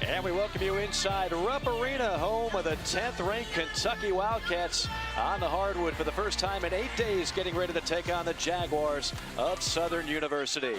And we welcome you inside Rupp Arena, home of the 10th-ranked Kentucky Wildcats on the hardwood for the first time in 8 days, getting ready to take on the Jaguars of Southern University.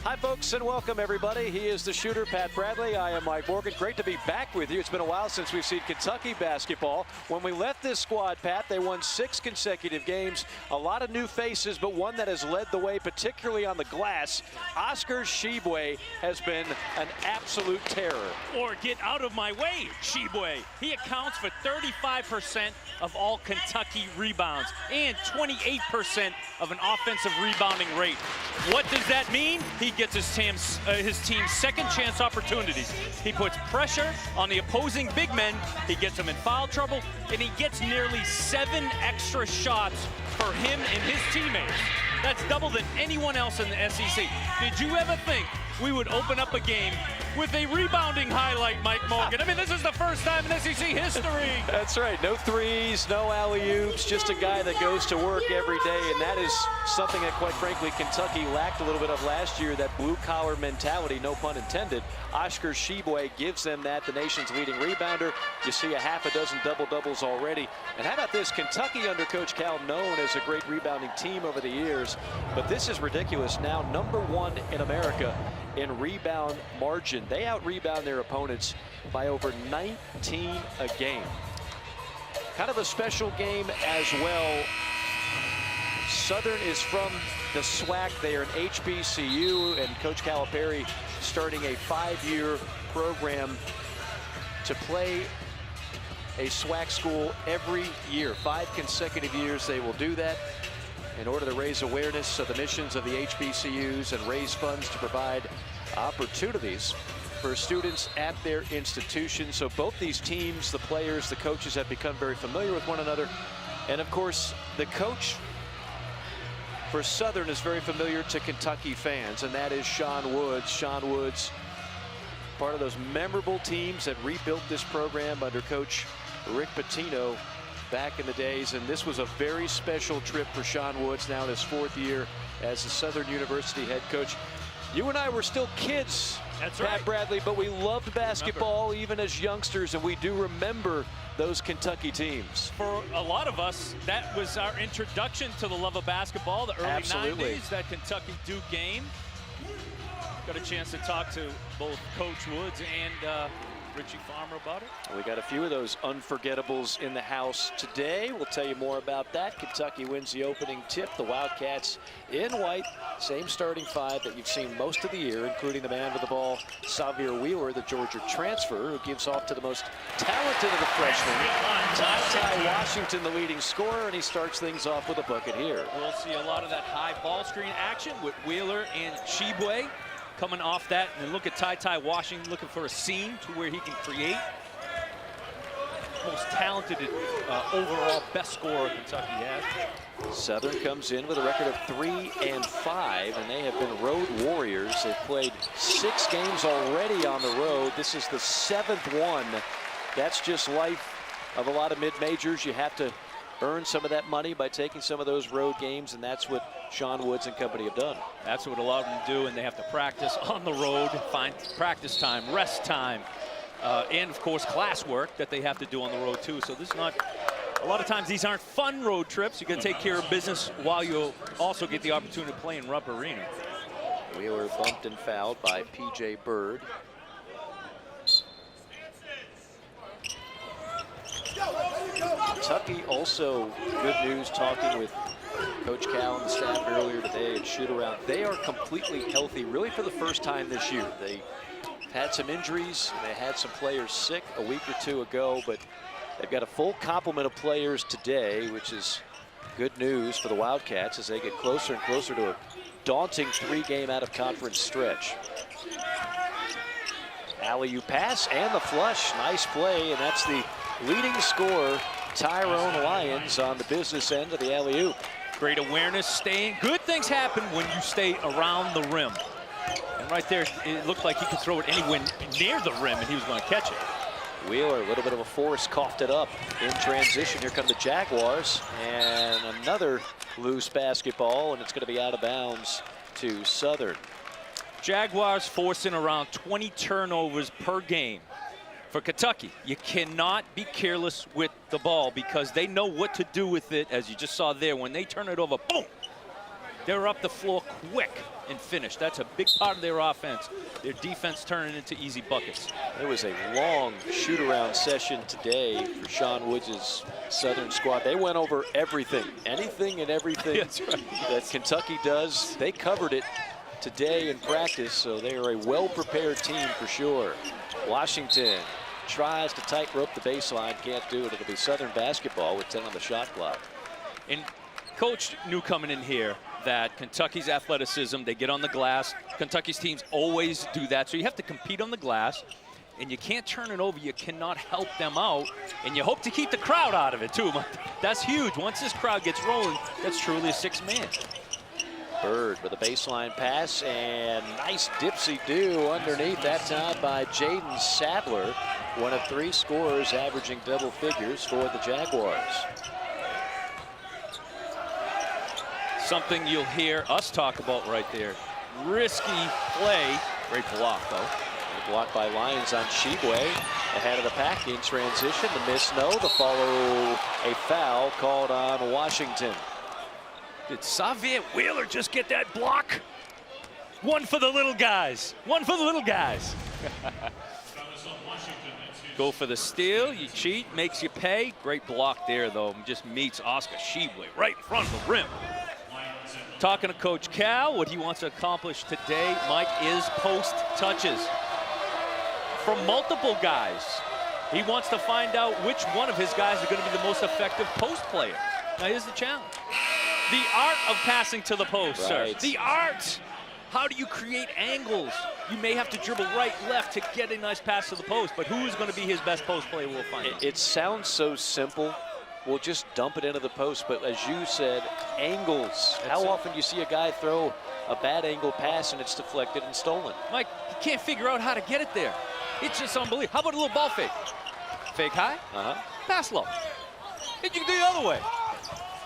Hi, folks, and welcome, everybody. He is the shooter, Pat Bradley. I am Mike Morgan. Great to be back with you. It's been a while since we've seen Kentucky basketball. When we left this squad, Pat, they won 6 consecutive games. A lot of new faces, but one that has led the way, particularly on the glass. Oscar Tshiebwe has been an absolute terror. Or get out of my way, Tshiebwe. He accounts for 35% of all Kentucky rebounds and 28% of an offensive rebounding rate. What does that mean? He gets his team's second chance opportunities. He puts pressure on the opposing big men. He gets them in foul trouble, and he gets nearly 7 extra shots for him and his teammates. That's double than anyone else in the SEC. Did you ever think we would open up a game with a rebounding highlight, Mike Morgan? I mean, this is the first time in SEC history. That's right. No threes, no alley-oops, just a guy that goes to work every day, and that is something that, quite frankly, Kentucky lacked a little bit of last year, that blue-collar mentality, no pun intended. Oscar Tshiebwe gives them that, the nation's leading rebounder. You see a half a dozen double-doubles already. And how about this? Kentucky under Coach Cal, known as a great rebounding team over the years, but this is ridiculous. Now #1 in America in rebound margin. They out-rebound their opponents by over 19 a game. Kind of a special game as well. Southern is from the SWAC. They are an HBCU, and Coach Calipari starting a 5-year program to play a SWAC school every year. 5 consecutive years they will do that in order to raise awareness of the missions of the HBCUs and raise funds to provide opportunities for students at their institutions. So both these teams, the players, the coaches, have become very familiar with one another. And of course, the coach for Southern is very familiar to Kentucky fans, and that is Sean Woods. Sean Woods, part of those memorable teams that rebuilt this program under Coach Rick Pitino back in the days, and this was a very special trip for Sean Woods, now in his 4th year as the Southern University head coach. You and I were still kids, That's Pat right. Bradley, but we loved basketball even as youngsters, and we do remember those Kentucky teams. For a lot of us, that was our introduction to the love of basketball, the early Absolutely. 90s, that Kentucky-Duke game. Got a chance to talk to both Coach Woods and Richie Farmer about it. We got a few of those unforgettables in the house today. We'll tell you more about that. Kentucky wins the opening tip. The Wildcats in white, same starting 5 that you've seen most of the year, including the man with the ball, Xavier Wheeler, the Georgia transfer, who gives off to the most talented of the freshmen, Ty Washington, the leading scorer, and he starts things off with a bucket here. We'll see a lot of that high ball screen action with Wheeler and Tshiebwe coming off that. And look at Ty Washington looking for a seam to where he can create. Most talented overall best scorer Kentucky has. Southern comes in with a record of 3-5, and they have been road warriors. They've played 6 games already on the road. This is the 7th one. That's just life of a lot of mid-majors. You have to earn some of that money by taking some of those road games, and that's what Sean Woods and company have done. That's what a lot of them do, and they have to practice on the road, find practice time, rest time, and of course classwork that they have to do on the road too. So this is not, a lot of times these aren't fun road trips. You got to take care of business while you also get the opportunity to play in Rupp Arena. Wheeler bumped and fouled by P.J. Bird. Kentucky also, good news, talking with Coach Cal and the staff earlier today at shoot-around. They are completely healthy, really for the first time this year. They had some injuries, and they had some players sick a week or 2 ago, but they've got a full complement of players today, which is good news for the Wildcats as they get closer and closer to a daunting 3-game out-of-conference stretch. Alley-oop pass and the flush. Nice play, and that's the leading scorer, Tyrone Lyons, on the business end of the alley-oop. Great awareness, staying. Good things happen when you stay around the rim. And right there, it looked like he could throw it anywhere near the rim, and he was going to catch it. Wheeler, a little bit of a force, coughed it up in transition. Here come the Jaguars, and another loose basketball, and it's going to be out of bounds to Southern. Jaguars forcing around 20 turnovers per game. For Kentucky, you cannot be careless with the ball because they know what to do with it, as you just saw there. When they turn it over, boom, they're up the floor quick and finish. That's a big part of their offense. Their defense turning into easy buckets. There was a long shoot-around session today for Sean Woods' Southern squad. They went over everything, anything and everything That's right. that Kentucky does. They covered it today in practice, so they are a well-prepared team for sure. Washington tries to tightrope the baseline, can't do it. It'll be Southern basketball with 10 on the shot clock. And Coach knew coming in here that Kentucky's athleticism, they get on the glass. Kentucky's teams always do that, so you have to compete on the glass, and you can't turn it over. You cannot help them out, and you hope to keep the crowd out of it, too. That's huge. Once this crowd gets rolling, that's truly a six-man. Bird with a baseline pass, and nice dipsy-do underneath that time by Jaden Sadler. One of 3 scorers averaging double figures for the Jaguars. Something you'll hear us talk about right there. Risky play. Great block, though. Blocked by Lyons on Tshiebwe. Ahead of the pack in transition. The miss, no. The follow, a foul called on Washington. Did Xavier Wheeler just get that block? One for the little guys. One for the little guys. Go for the steal. You cheat, makes you pay. Great block there, though. Just meets Oscar Tshiebwe right in front of the rim. Talking to Coach Cal, what he wants to accomplish today, Mike, is post touches from multiple guys. He wants to find out which one of his guys are going to be the most effective post player. Now, here's the challenge. The art of passing to the post, sir. The art. How do you create angles? You may have to dribble right, left to get a nice pass to the post, but who is going to be his best post player, we'll find out. It sounds so simple. We'll just dump it into the post, but as you said, angles. How often do you see a guy throw a bad angle pass and it's deflected and stolen? Mike, you can't figure out how to get it there. It's just unbelievable. How about a little ball fake? Fake high, pass low. And you can do the other way.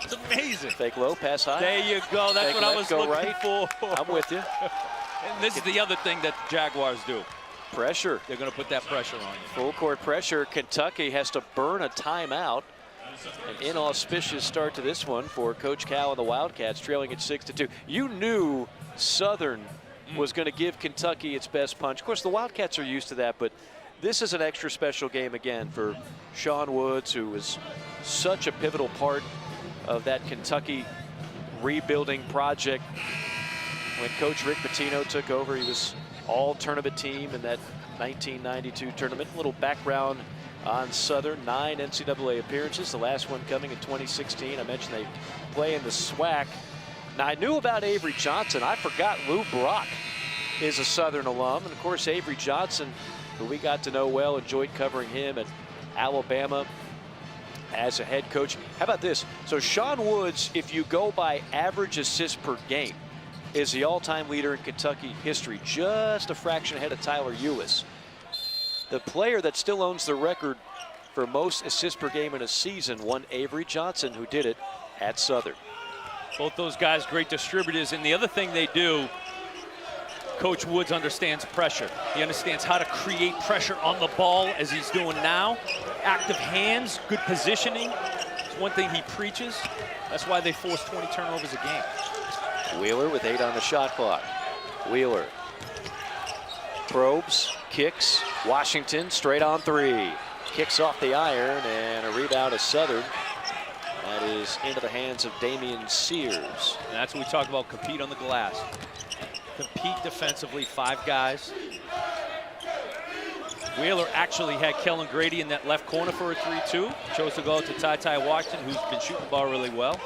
It's amazing. Fake low, pass high. There you go. That's Fake what I was looking for. I'm with you. And this is the other thing that the Jaguars do. Pressure. They're going to put that pressure on you. Full court pressure. Kentucky has to burn a timeout. An inauspicious start to this one for Coach Cal and the Wildcats, trailing at 6-2. You knew Southern was going to give Kentucky its best punch. Of course, the Wildcats are used to that, but this is an extra special game again for Sean Woods, who was such a pivotal part of that Kentucky rebuilding project. When Coach Rick Pitino took over, he was all-tournament team in that 1992 tournament. A little background on Southern, 9 NCAA appearances, the last one coming in 2016. I mentioned they play in the SWAC. Now, I knew about Avery Johnson. I forgot Lou Brock is a Southern alum. And, of course, Avery Johnson, who we got to know well, enjoyed covering him at Alabama as a head coach. How about this? So Sean Woods, if you go by average assists per game, is the all-time leader in Kentucky history, just a fraction ahead of Tyler Ulis. The player that still owns the record for most assists per game in a season, one Avery Johnson, who did it at Southern. Both those guys, great distributors. And the other thing they do, Coach Woods understands pressure. He understands how to create pressure on the ball as he's doing now. Active hands, good positioning. It's one thing he preaches. That's why they force 20 turnovers a game. Wheeler with 8 on the shot clock. Wheeler probes, kicks. Washington straight on 3. Kicks off the iron, and a rebound of Southern. That is into the hands of Damian Sears. And that's what we talk about, compete on the glass. Compete defensively, 5 guys. Wheeler actually had Kellen Grady in that left corner for a 3-2. Chose to go to Ty Washington, who's been shooting the ball really well.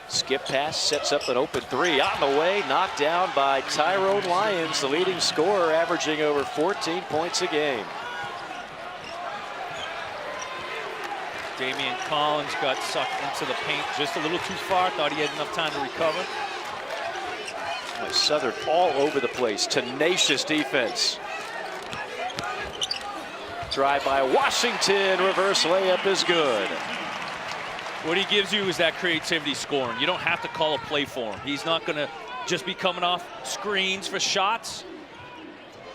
Skip pass sets up an open 3. On the way, knocked down by Tyrone Lyons, the leading scorer, averaging over 14 points a game. Damian Collins got sucked into the paint just a little too far. Thought he had enough time to recover. Southern all over the place. Tenacious defense. Drive by Washington. Reverse layup is good. What he gives you is that creativity scoring. You don't have to call a play for him. He's not going to just be coming off screens for shots.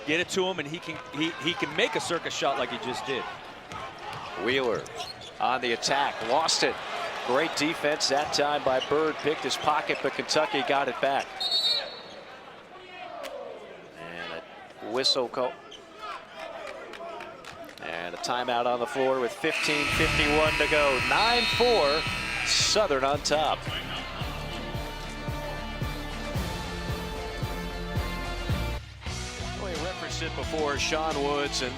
Get it to him, and he can make a circus shot like he just did. Wheeler on the attack, lost it. Great defense that time by Bird. Picked his pocket, but Kentucky got it back. And a whistle call. And a timeout on the floor with 15:51 to go. 9-4, Southern on top. We referenced it before, Sean Woods, and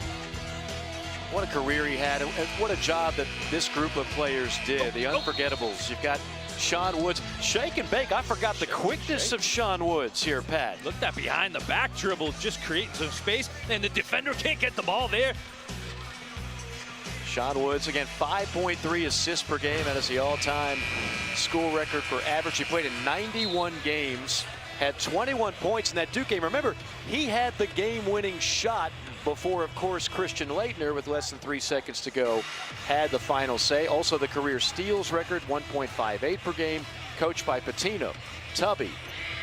what a career he had, and what a job that this group of players did. The unforgettables. You've got Sean Woods, shake and bake. I forgot the quickness of Sean Woods here, Pat. Look at that behind the back dribble, just creating some space, and the defender can't get the ball there. Sean Woods, again, 5.3 assists per game. That is the all-time school record for average. He played in 91 games, had 21 points in that Duke game. Remember, he had the game-winning shot before, of course, Christian Laettner, with less than 3 seconds to go, had the final say. Also, the career steals record, 1.58 per game, coached by Pitino. Tubby,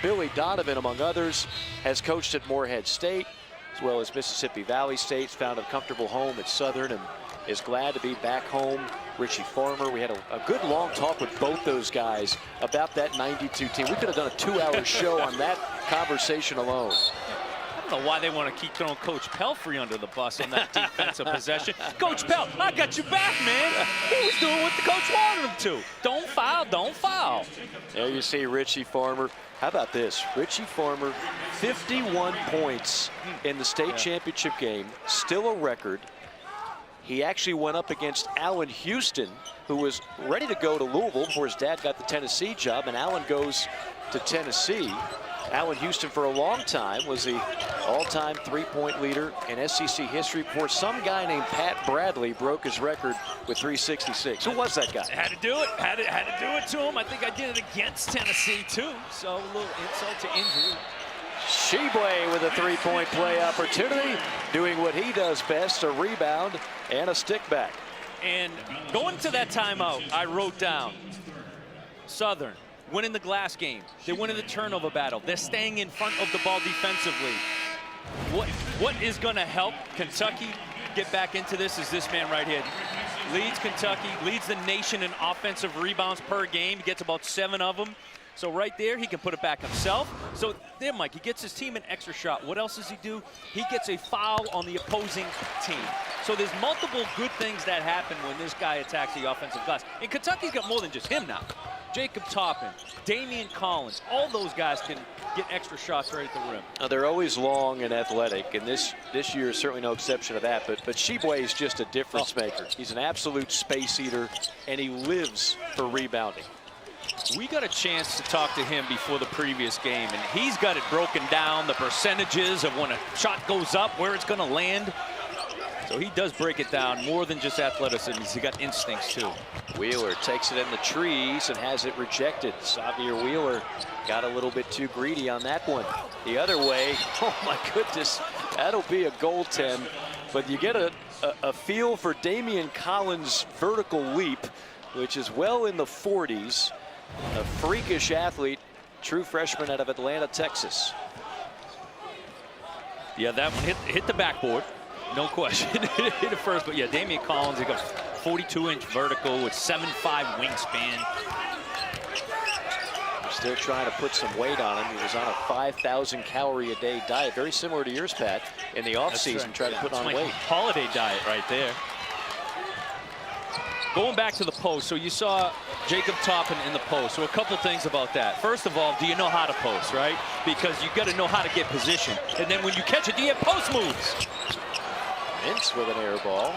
Billy Donovan, among others, has coached at Morehead State, as well as Mississippi Valley State. Found a comfortable home at Southern and is glad to be back home. Richie Farmer, we had a good long talk with both those guys about that 92 team. We could have done a 2-hour show on that conversation alone. I don't know why they want to keep throwing Coach Pelfrey under the bus on that defensive possession. Coach Pell, I got you back, man. He was doing what the coach wanted him to. Don't foul, don't foul. There you see Richie Farmer. How about this? Richie Farmer, 51 points in the state championship game, still a record. He actually went up against Allen Houston, who was ready to go to Louisville before his dad got the Tennessee job, and Allen goes to Tennessee. Allen Houston, for a long time, was the all-time three-point leader in SEC history before some guy named Pat Bradley broke his record with 366. Who was that guy? Had to do it. Had to do it to him. I think I did it against Tennessee, too. So a little insult to injury. Tshiebwe with a three-point play opportunity, doing what he does best, a rebound and a stick back. And going to that timeout, I wrote down Southern winning the glass game. They're winning the turnover battle. They're staying in front of the ball defensively. What is going to help Kentucky get back into this is this man right here. Leads Kentucky, leads the nation in offensive rebounds per game. He gets about 7 of them. So right there, he can put it back himself. So there, Mike, he gets his team an extra shot. What else does he do? He gets a foul on the opposing team. So there's multiple good things that happen when this guy attacks the offensive glass. And Kentucky's got more than just him now. Jacob Toppin, Damian Collins, all those guys can get extra shots right at the rim. Now, they're always long and athletic, and this year is certainly no exception to that. But Tshiebwe is just a difference maker. He's an absolute space eater, and he lives for rebounding. We got a chance to talk to him before the previous game, and he's got it broken down, the percentages of when a shot goes up, where it's going to land. So he does break it down more than just athleticism. He's got instincts, too. Wheeler takes it in the trees and has it rejected. Xavier Wheeler got a little bit too greedy on that one. The other way, oh my goodness, that'll be a goaltend. But you get a feel for Damian Collins' vertical leap, which is well in the 40s. A freakish athlete, true freshman out of Atlanta, Texas. Yeah, that one hit the backboard, no question. Hit it first, but yeah, Damian Collins, he got 42-inch vertical with 7'5" wingspan. Still trying to put some weight on him. He was on a 5,000 calorie a day diet, very similar to yours, Pat, in the offseason, right. trying to put on weight. Holiday diet right there. Going back to the post, so you saw Jacob Toppin in the post. So a couple things about that. First of all, do you know how to post, right? Because you got to know how to get position. And then when you catch it, do you have post moves? Mintz with an air ball.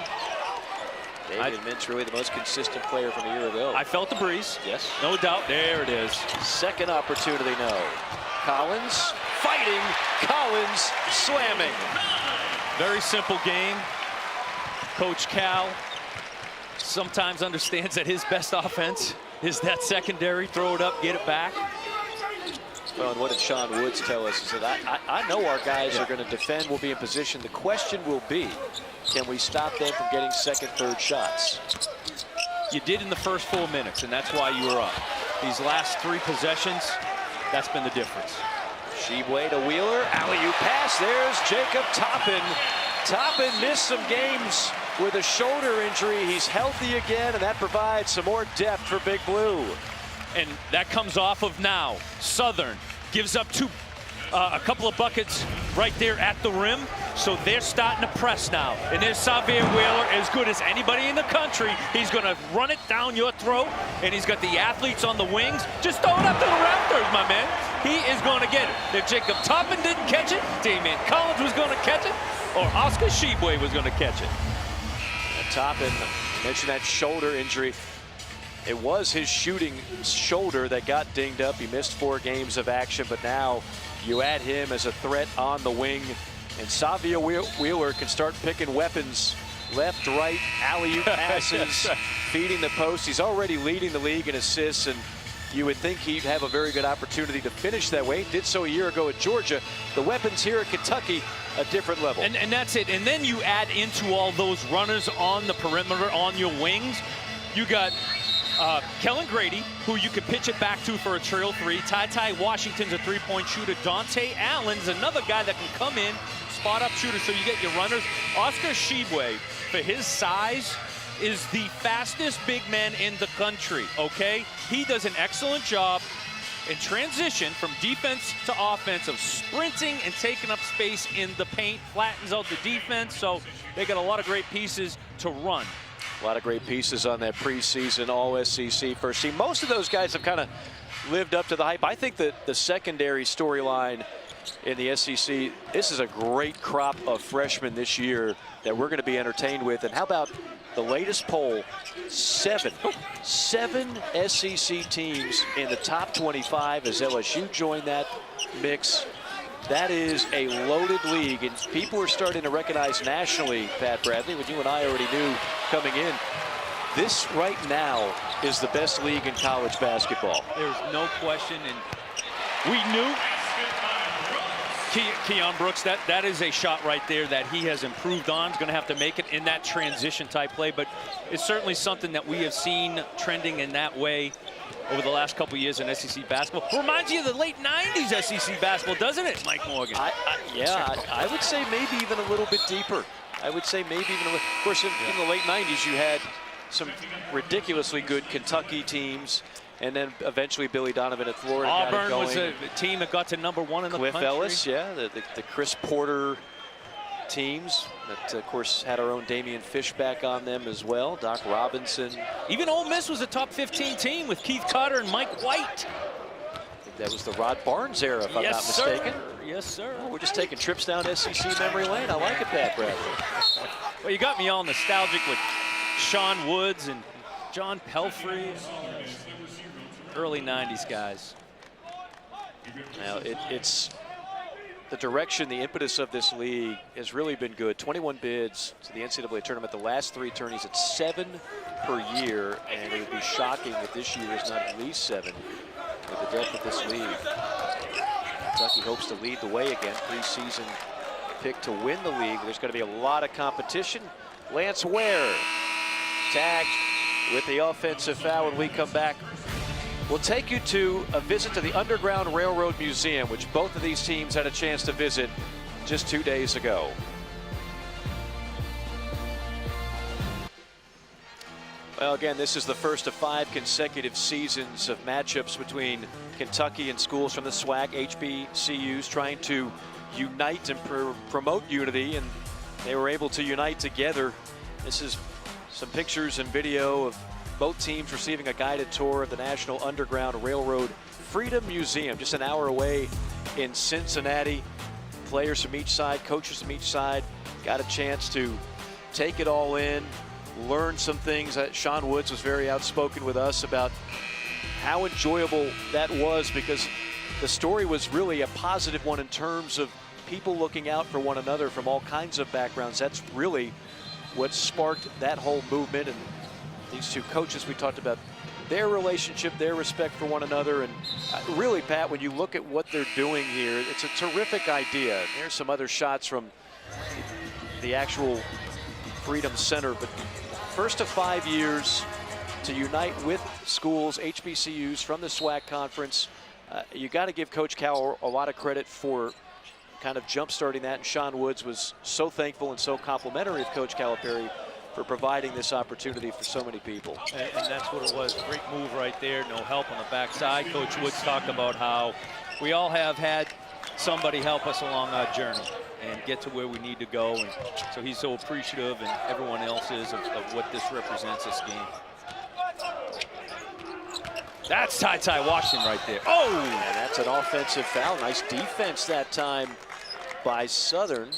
David Mintz, really the most consistent player from a year ago. I felt the breeze. Yes. No doubt. There it is. Second opportunity, no. Collins fighting, Collins slamming. Very simple game. Coach Cal sometimes understands that his best offense is that secondary. Throw it up, get it back. Well, and what did Sean Woods tell us? He said, I know our guys are going to defend, will be in position. The question will be, can we stop them from getting second, third shots? You did in the first 4 minutes, and that's why you were up. These last 3 possessions, that's been the difference. Tshiebwe to Wheeler, alley-oop pass, there's Jacob Toppin. Toppin missed some games with a shoulder injury. He's healthy again, and that provides some more depth for Big Blue. And that comes off of now. Southern gives up a couple of buckets right there at the rim. So they're starting to press now. And there's Xavier Wheeler, as good as anybody in the country. He's going to run it down your throat, and he's got the athletes on the wings. Just throw it up to the rafters, my man. He is going to get it. If Jacob Toppin didn't catch it, Damian Collins was going to catch it, or Oscar Tshiebwe was going to catch it. And Toppin mentioned that shoulder injury. It was his shooting shoulder that got dinged up. He missed 4 games of action, but now you add him as a threat on the wing. And Xavier Wheeler can start picking weapons left, right, alley-oop passes, feeding the post. He's already leading the league in assists, and you would think he'd have a very good opportunity to finish that way. He did so a year ago at Georgia. The weapons here at Kentucky, a different level. And that's it. And then you add into all those runners on the perimeter, on your wings. You got Kellen Grady, who you could pitch it back to for a trail 3. Ty Washington's a 3-point shooter. Dante Allen's another guy that can come in, spot up shooter, so you get your runners. Oscar Tshiebwe, for his size, is the fastest big man in the country, okay? He does an excellent job in transition from defense to offense of sprinting and taking up space in the paint, flattens out the defense, so they got a lot of great pieces to run. A lot of great pieces on that preseason All-SEC first team. Most of those guys have kind of lived up to the hype. I think that the secondary storyline in the SEC, this is a great crop of freshmen this year that we're going to be entertained with. And how about the latest poll? Seven SEC teams in the top 25 as LSU joined that mix. That is a loaded league, and people are starting to recognize nationally, Pat Bradley, what you and I already knew coming in. This right now is the best league in college basketball. There's no question, and we knew Keon Brooks, that is a shot right there that he has improved on. He's going to have to make it in that transition type play, but it's certainly something that we have seen trending in that way over the last couple years in SEC basketball. Reminds you of the late 90s SEC basketball, doesn't it, Mike Morgan? I would say maybe even a little bit deeper. I would say maybe even, of course, in the late 90s, you had some ridiculously good Kentucky teams, and then eventually Billy Donovan at Florida. Auburn was a team that got to #1 in the country. Cliff Ellis, yeah, the Chris Porter teams that, of course, had our own Damian Fishback on them as well. Doc Robinson. Even Ole Miss was a top 15 team with Keith Carter and Mike White. I think that was the Rod Barnes era, if I'm not mistaken. Yes, sir. Oh, we're just taking trips down SEC memory lane. I like it, Pat Bradley. Well, you got me all nostalgic with Sean Woods and John Pelfrey. Early 90s guys. Now, it's the direction, the impetus of this league has really been good. 21 bids to the NCAA tournament. The last 3 tourneys at 7 per year, and it would be shocking if this year is not at least 7 with the depth of this league. Kentucky hopes to lead the way again. Preseason pick to win the league. There's going to be a lot of competition. Lance Ware tagged with the offensive foul when we come back. We'll take you to a visit to the Underground Railroad Museum, which both of these teams had a chance to visit just 2 days ago. Well, again, this is the first of 5 consecutive seasons of matchups between Kentucky and schools from the SWAC, HBCUs, trying to unite and promote unity, and they were able to unite together. This is some pictures and video of both teams receiving a guided tour of the National Underground Railroad Freedom Museum, just an hour away in Cincinnati. Players from each side, coaches from each side, got a chance to take it all in, learn some things. Sean Woods was very outspoken with us about how enjoyable that was, because the story was really a positive one in terms of people looking out for one another from all kinds of backgrounds. That's really what sparked that whole movement. And these 2 coaches, we talked about their relationship, their respect for one another. And really, Pat, when you look at what they're doing here, it's a terrific idea. There's some other shots from the actual Freedom Center. But first of 5 years to unite with schools, HBCUs from the SWAC conference, You got to give Coach Cal a lot of credit for kind of jump-starting that, and Sean Woods was so thankful and so complimentary of Coach Calipari for providing this opportunity for so many people. And that's what it was. Great move right there. No help on the backside. Coach Woods talked about how we all have had somebody help us along our journey and get to where we need to go. And so he's so appreciative, and everyone else is, of what this represents, this game. That's Ty Washington right there. Oh! And that's an offensive foul. Nice defense that time by Southern.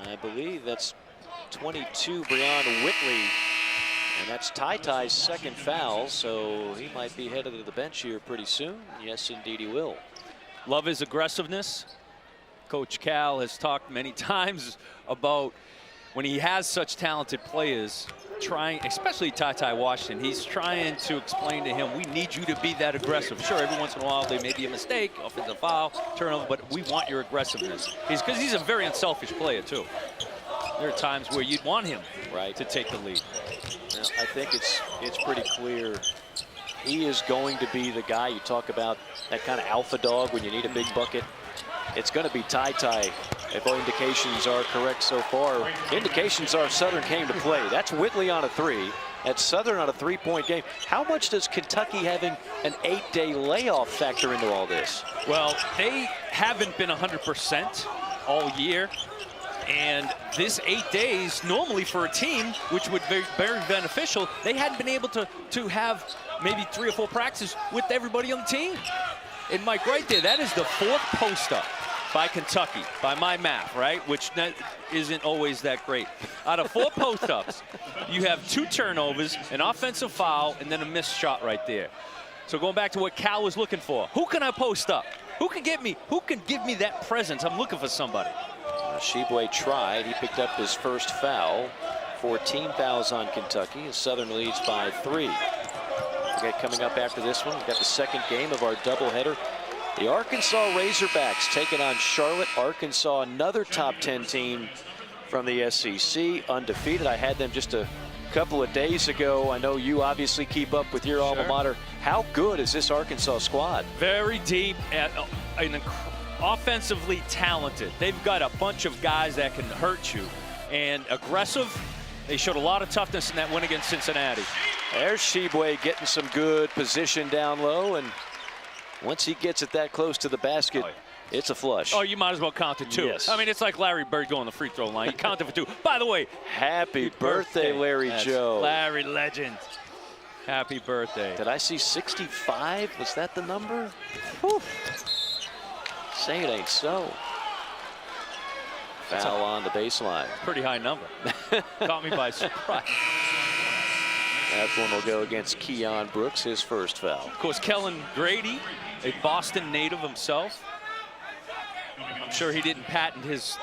I believe that's 22, Breon Whitley. And that's Ty's second foul, so he might be headed to the bench here pretty soon. Yes, indeed he will. Love his aggressiveness. Coach Cal has talked many times about when he has such talented players, trying, especially Ty Washington, he's trying to explain to him, we need you to be that aggressive. Sure, every once in a while there may be a mistake, offensive foul, turnover, but we want your aggressiveness. Because he's a very unselfish player too. There are times where you'd want him to take the lead. Now, I think it's pretty clear he is going to be the guy. You talk about that kind of alpha dog when you need a big bucket. It's going to be Ty, if all indications are correct so far. Indications are Southern came to play. That's Whitley on a 3. That's Southern on a 3-point game. How much does Kentucky having an 8-day layoff factor into all this? Well, they haven't been 100% all year. And this 8 days, normally for a team, which would be very beneficial, they hadn't been able to have maybe 3 or 4 practices with everybody on the team. And Mike, right there, that is the 4th post-up by Kentucky, by my math, right? Which isn't always that great. Out of 4 post-ups, you have 2 turnovers, an offensive foul, and then a missed shot right there. So going back to what Cal was looking for, who can I post up? Who can give me that presence? I'm looking for somebody. Tshiebwe tried. He picked up his first foul. 14 fouls on Kentucky. Southern leads by 3. Okay, coming up after this one, we've got the second game of our doubleheader. The Arkansas Razorbacks taking on Charlotte. Arkansas, another top 10 team from the SEC, undefeated. I had them just a couple of days ago. I know you obviously keep up with your alma mater. How good is this Arkansas squad? Very deep and offensively talented. They've got a bunch of guys that can hurt you. And aggressive, they showed a lot of toughness in that win against Cincinnati. There's Tshiebwe getting some good position down low, and once he gets it that close to the basket, it's a flush. Oh, you might as well count it 2. Yes. I mean, it's like Larry Bird going the free throw line. You count it for 2. By the way, happy birthday, Larry Joe. Larry legend. Happy birthday. Did I see 65? Was that the number? Whew. Say it ain't so. Foul on the baseline. Pretty high number. Caught me by surprise. That one will go against Keon Brooks, his first foul. Of course, Kellen Grady, a Boston native himself. I'm sure he didn't patent his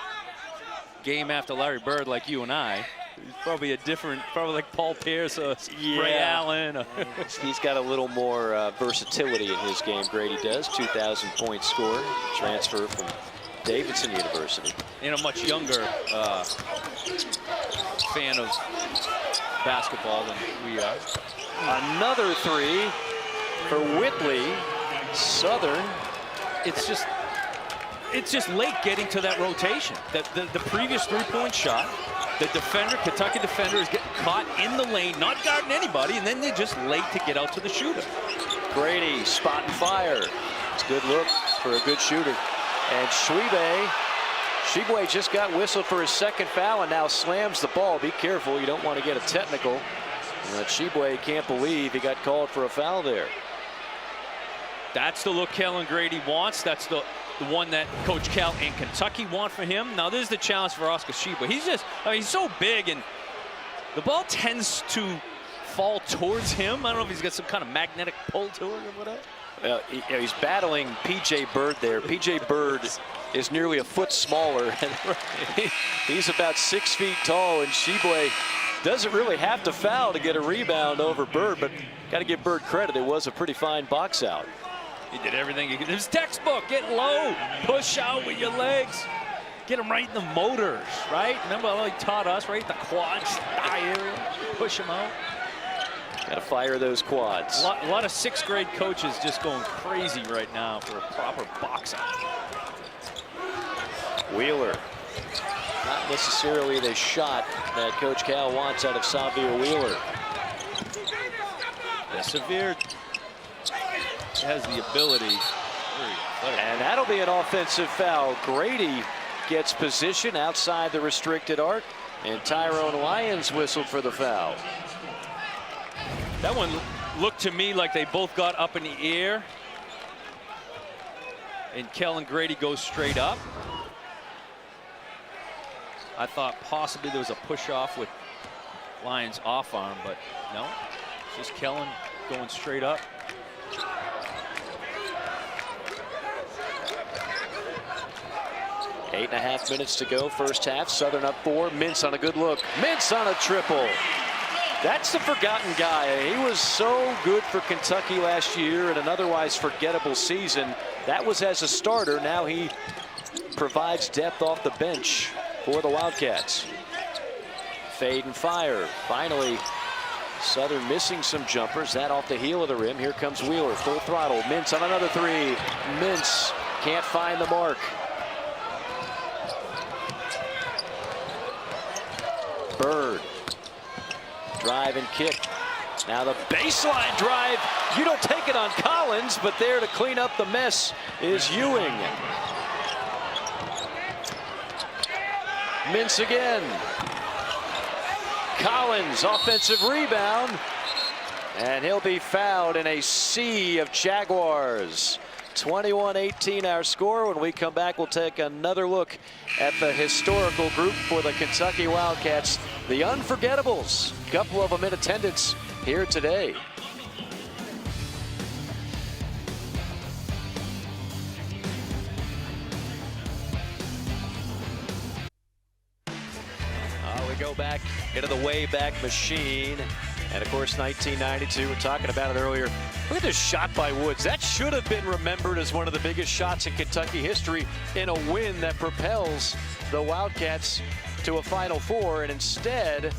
game after Larry Bird like you and I. He's probably a different, probably like Paul Pierce or Ray Allen. He's got a little more versatility in his game, Grady does. 2,000-point scorer, transfer from Davidson University. And a much younger fan of basketball than we are. Another 3 for Whitley. Southern. It's just late getting to that rotation. The previous 3-point shot, the defender, Kentucky defender, is getting caught in the lane, not guarding anybody, and then they're just late to get out to the shooter. Grady, spot and fire. It's a good look for a good shooter. And Tshiebwe just got whistled for his second foul and now slams the ball. Be careful, you don't want to get a technical. Tshiebwe can't believe he got called for a foul there. That's the look Kellen Grady wants. That's the one that Coach Cal and Kentucky want for him. Now this is the challenge for Oscar Tshiebwe. He's so big, and the ball tends to fall towards him. I don't know if he's got some kind of magnetic pull to it or whatever. He's battling P.J. Bird there. P.J. Bird is nearly a foot smaller, and he's about 6 feet tall, and Tshiebwe doesn't really have to foul to get a rebound over Bird, but got to give Bird credit. It was a pretty fine box out. He did everything he could. His textbook, get low, push out with your legs, get him right in the motors, right? Remember how he taught us, right? The quads, thigh area, push him out. Got to fire those quads. A lot of 6th grade coaches just going crazy right now for a proper box out. Wheeler. Not necessarily the shot that Coach Cal wants out of Xavier Wheeler. Yeah, Xavier has the ability. And that'll be an offensive foul. Grady gets position outside the restricted arc, and Tyrone Lyons whistled for the foul. That one looked to me like they both got up in the air, and Kellen Grady goes straight up. I thought possibly there was a push off with Lyons off arm, but no, it's just Kellen going straight up. Eight and a half minutes to go, first half. Southern up 4. Mintz on a good look. Mintz on a triple. That's the forgotten guy. He was so good for Kentucky last year in an otherwise forgettable season. That was as a starter. Now he provides depth off the bench for the Wildcats. Fade and fire. Finally, Southern missing some jumpers. That off the heel of the rim. Here comes Wheeler, full throttle. Mintz on another 3. Mintz can't find the mark. Bird. Drive and kick. Now the baseline drive. You don't take it on Collins, but there to clean up the mess is Ewing. Mintz again. Collins, offensive rebound. And he'll be fouled in a sea of Jaguars. 21-18 our score. When we come back, we'll take another look at the historical group for the Kentucky Wildcats, the Unforgettables. A couple of them in attendance here today. We go back into the Wayback Machine. And of course, 1992, we're talking about it earlier. Look at this shot by Woods. That should have been remembered as one of the biggest shots in Kentucky history in a win that propels the Wildcats to a Final Four. And instead,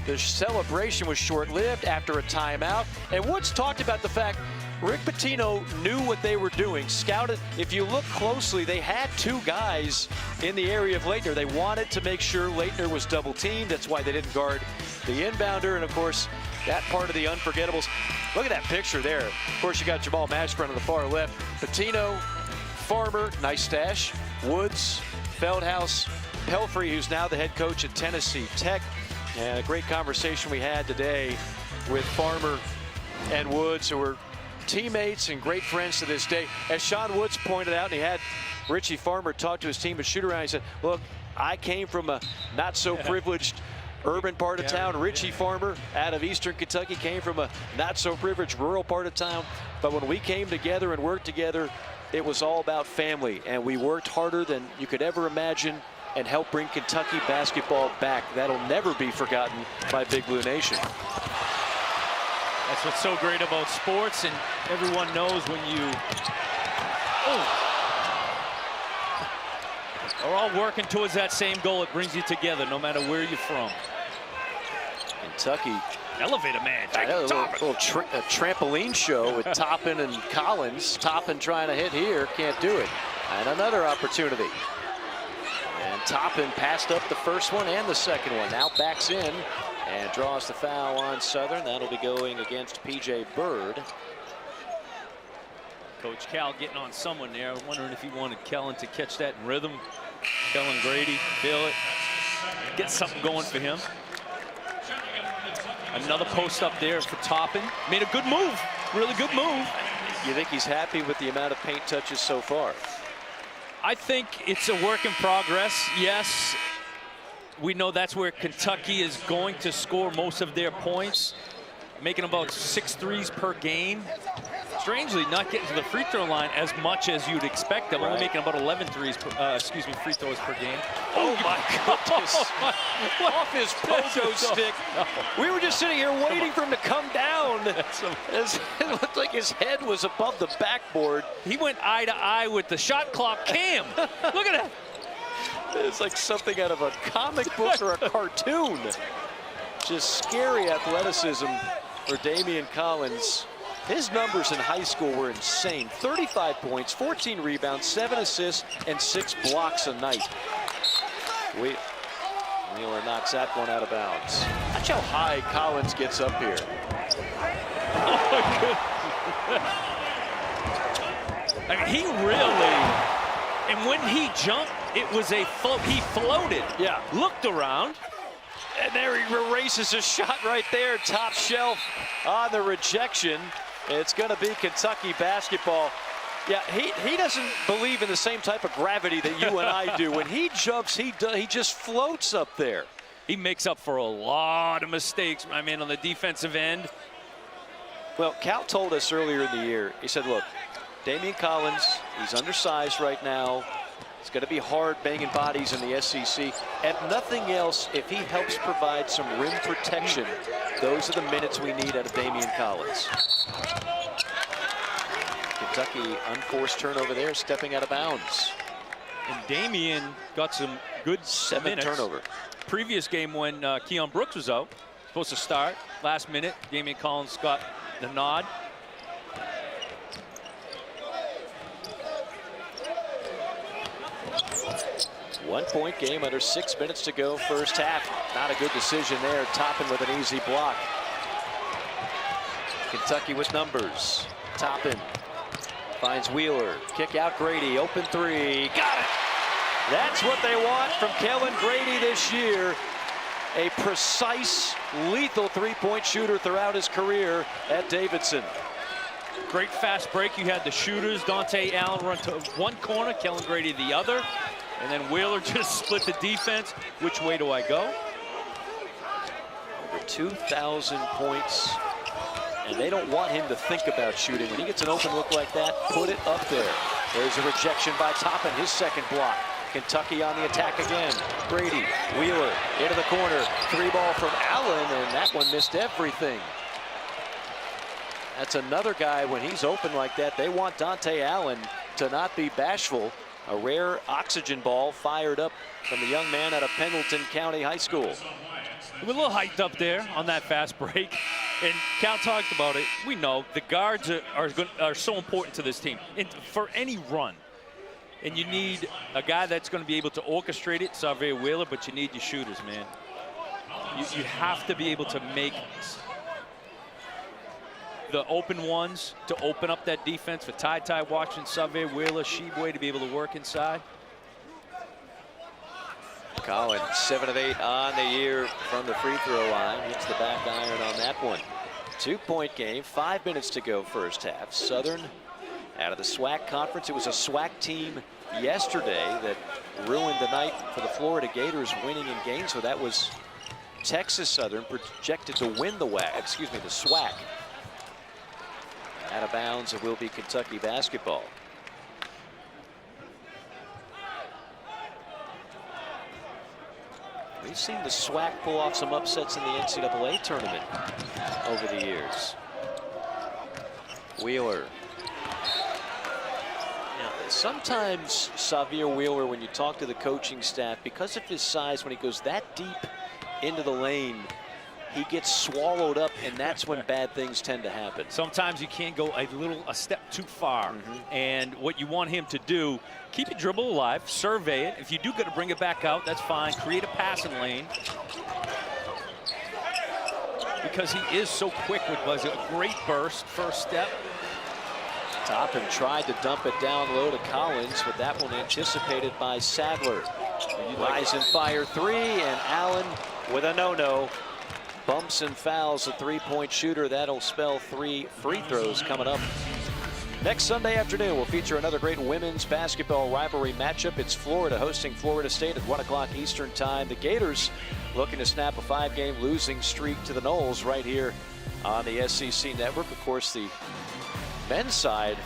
the celebration was short-lived after a timeout. And Woods talked about the fact Rick Pitino knew what they were doing, scouted. If you look closely, they had 2 guys in the area of Leitner. They wanted to make sure Leitner was double-teamed. That's why they didn't guard the inbounder. And, of course, that part of the Unforgettables. Look at that picture there. Of course, you got Jamal Mashburn on the far left. Pitino, Farmer, nice stash. Woods, Feldhouse, Pelfrey, who's now the head coach at Tennessee Tech. And a great conversation we had today with Farmer and Woods, who were teammates and great friends to this day. As Sean Woods pointed out, and he had Richie Farmer talk to his team at shoot around, he said, look, I came from a not so privileged urban part of town. Richie Farmer out of Eastern Kentucky came from a not so privileged rural part of town. But when we came together and worked together, it was all about family. And we worked harder than you could ever imagine and helped bring Kentucky basketball back. That'll never be forgotten by Big Blue Nation. That's what's so great about sports, and everyone knows when you are all working towards that same goal, it brings you together no matter where you're from. Kentucky. Elevator man. A little trampoline show with Toppin and Collins. Toppin trying to hit here, can't do it. And another opportunity. And Toppin passed up the first one and the second one. Now backs in and draws the foul on Southern. That'll be going against P.J. Bird. Coach Cal getting on someone there. Wondering if he wanted Kellen to catch that in rhythm. Kellen Grady, feel it. Get something going for him. Another post up there for Toppin. Made a good move. Really good move. You think he's happy with the amount of paint touches so far? I think it's a work in progress. Yes, we know that's where Kentucky is going to score most of their points, making about 6 threes per game. Strangely, not getting to the free throw line as much as you'd expect them. Only making about 11 threes, free throws per game. Oh my goodness! Off his pogo stick. No. We were just sitting here waiting for him to come down. As it looked like his head was above the backboard. He went eye to eye with the shot clock cam. Look at that. It's like something out of a comic book or a cartoon. Just scary athleticism for Damian Collins. His numbers in high school were insane. 35 points, 14 rebounds, 7 assists, and 6 blocks a night. Wheeler knocks that one out of bounds. Watch how high Collins gets up here. Oh my goodness. I mean, he really, and when he jumped, it was a float. He floated. Yeah. Looked around. And there he erases a shot right there. Top shelf on the rejection. It's going to be Kentucky basketball. Yeah, he doesn't believe in the same type of gravity that you and I do. When he jumps, he just floats up there. He makes up for a lot of mistakes, I mean, on the defensive end. Well, Cal told us earlier in the year, he said, look, Damian Collins, he's undersized right now. It's going to be hard banging bodies in the SEC. And nothing else, if he helps provide some rim protection, those are the minutes we need out of Damian Collins. Kentucky unforced turnover there, stepping out of bounds. And Damian got some good minutes. Turnover. Previous game when Keon Brooks was out, supposed to start, last minute, Damian Collins got the nod. One-point game under 6 minutes to go, first half. Not a good decision there. Toppin with an easy block. Kentucky with numbers. Toppin finds Wheeler. Kick out Grady. Open three. Got it. That's what they want from Kellen Grady this year. A precise, lethal three-point shooter throughout his career at Davidson. Great fast break. You had the shooters. Dante Allen run to one corner, Kellen Grady the other. And then Wheeler just split the defense. Which way do I go? Over 2,000 points. And they don't want him to think about shooting. When he gets an open look like that, put it up there. There's a rejection by Toppin, his second block. Kentucky on the attack again. Grady, Wheeler, into the corner. Three ball from Allen, and that one missed everything. That's another guy, when he's open like that, they want Dante Allen to not be bashful. A rare oxygen ball fired up from the young man out of Pendleton County High School. We're a little hyped up there on that fast break. And Cal talked about it. We know the guards are so important to this team and for any run. And you need a guy that's going to be able to orchestrate it, Xavier Wheeler, but you need your shooters, man. You have to be able to make the open ones to open up that defense for Ty Washington, Xavier Wheeler, Tshiebwe to be able to work inside. Collins, 7 of 8 on the year from the free throw line. Hits the back iron on that one. 2-point game, 5 minutes to go first half. Southern out of the SWAC conference. It was a SWAC team yesterday that ruined the night for the Florida Gators winning in Gainesville. That was Texas Southern, projected to win the SWAC. Out of bounds, it will be Kentucky basketball. We've seen the SWAC pull off some upsets in the NCAA tournament over the years. Wheeler. Now, sometimes Xavier Wheeler, when you talk to the coaching staff, because of his size, when he goes that deep into the lane, he gets swallowed up, and that's when bad things tend to happen. Sometimes you can't go a step too far. And what you want him to do, keep your dribble alive, survey it. If you do got to bring it back out, that's fine. Create a passing lane. Because he is so quick with a great burst, first step. Toppin tried to dump it down low to Collins, but that one anticipated by Sadler. Rise and fire three, and Allen with a no-no. Bumps and fouls a three-point shooter. That'll spell 3 free throws coming up. Next Sunday afternoon, we'll feature another great women's basketball rivalry matchup. It's Florida hosting Florida State at 1 o'clock Eastern time. The Gators looking to snap a 5-game losing streak to the Noles right here on the SEC Network. Of course, the men's side,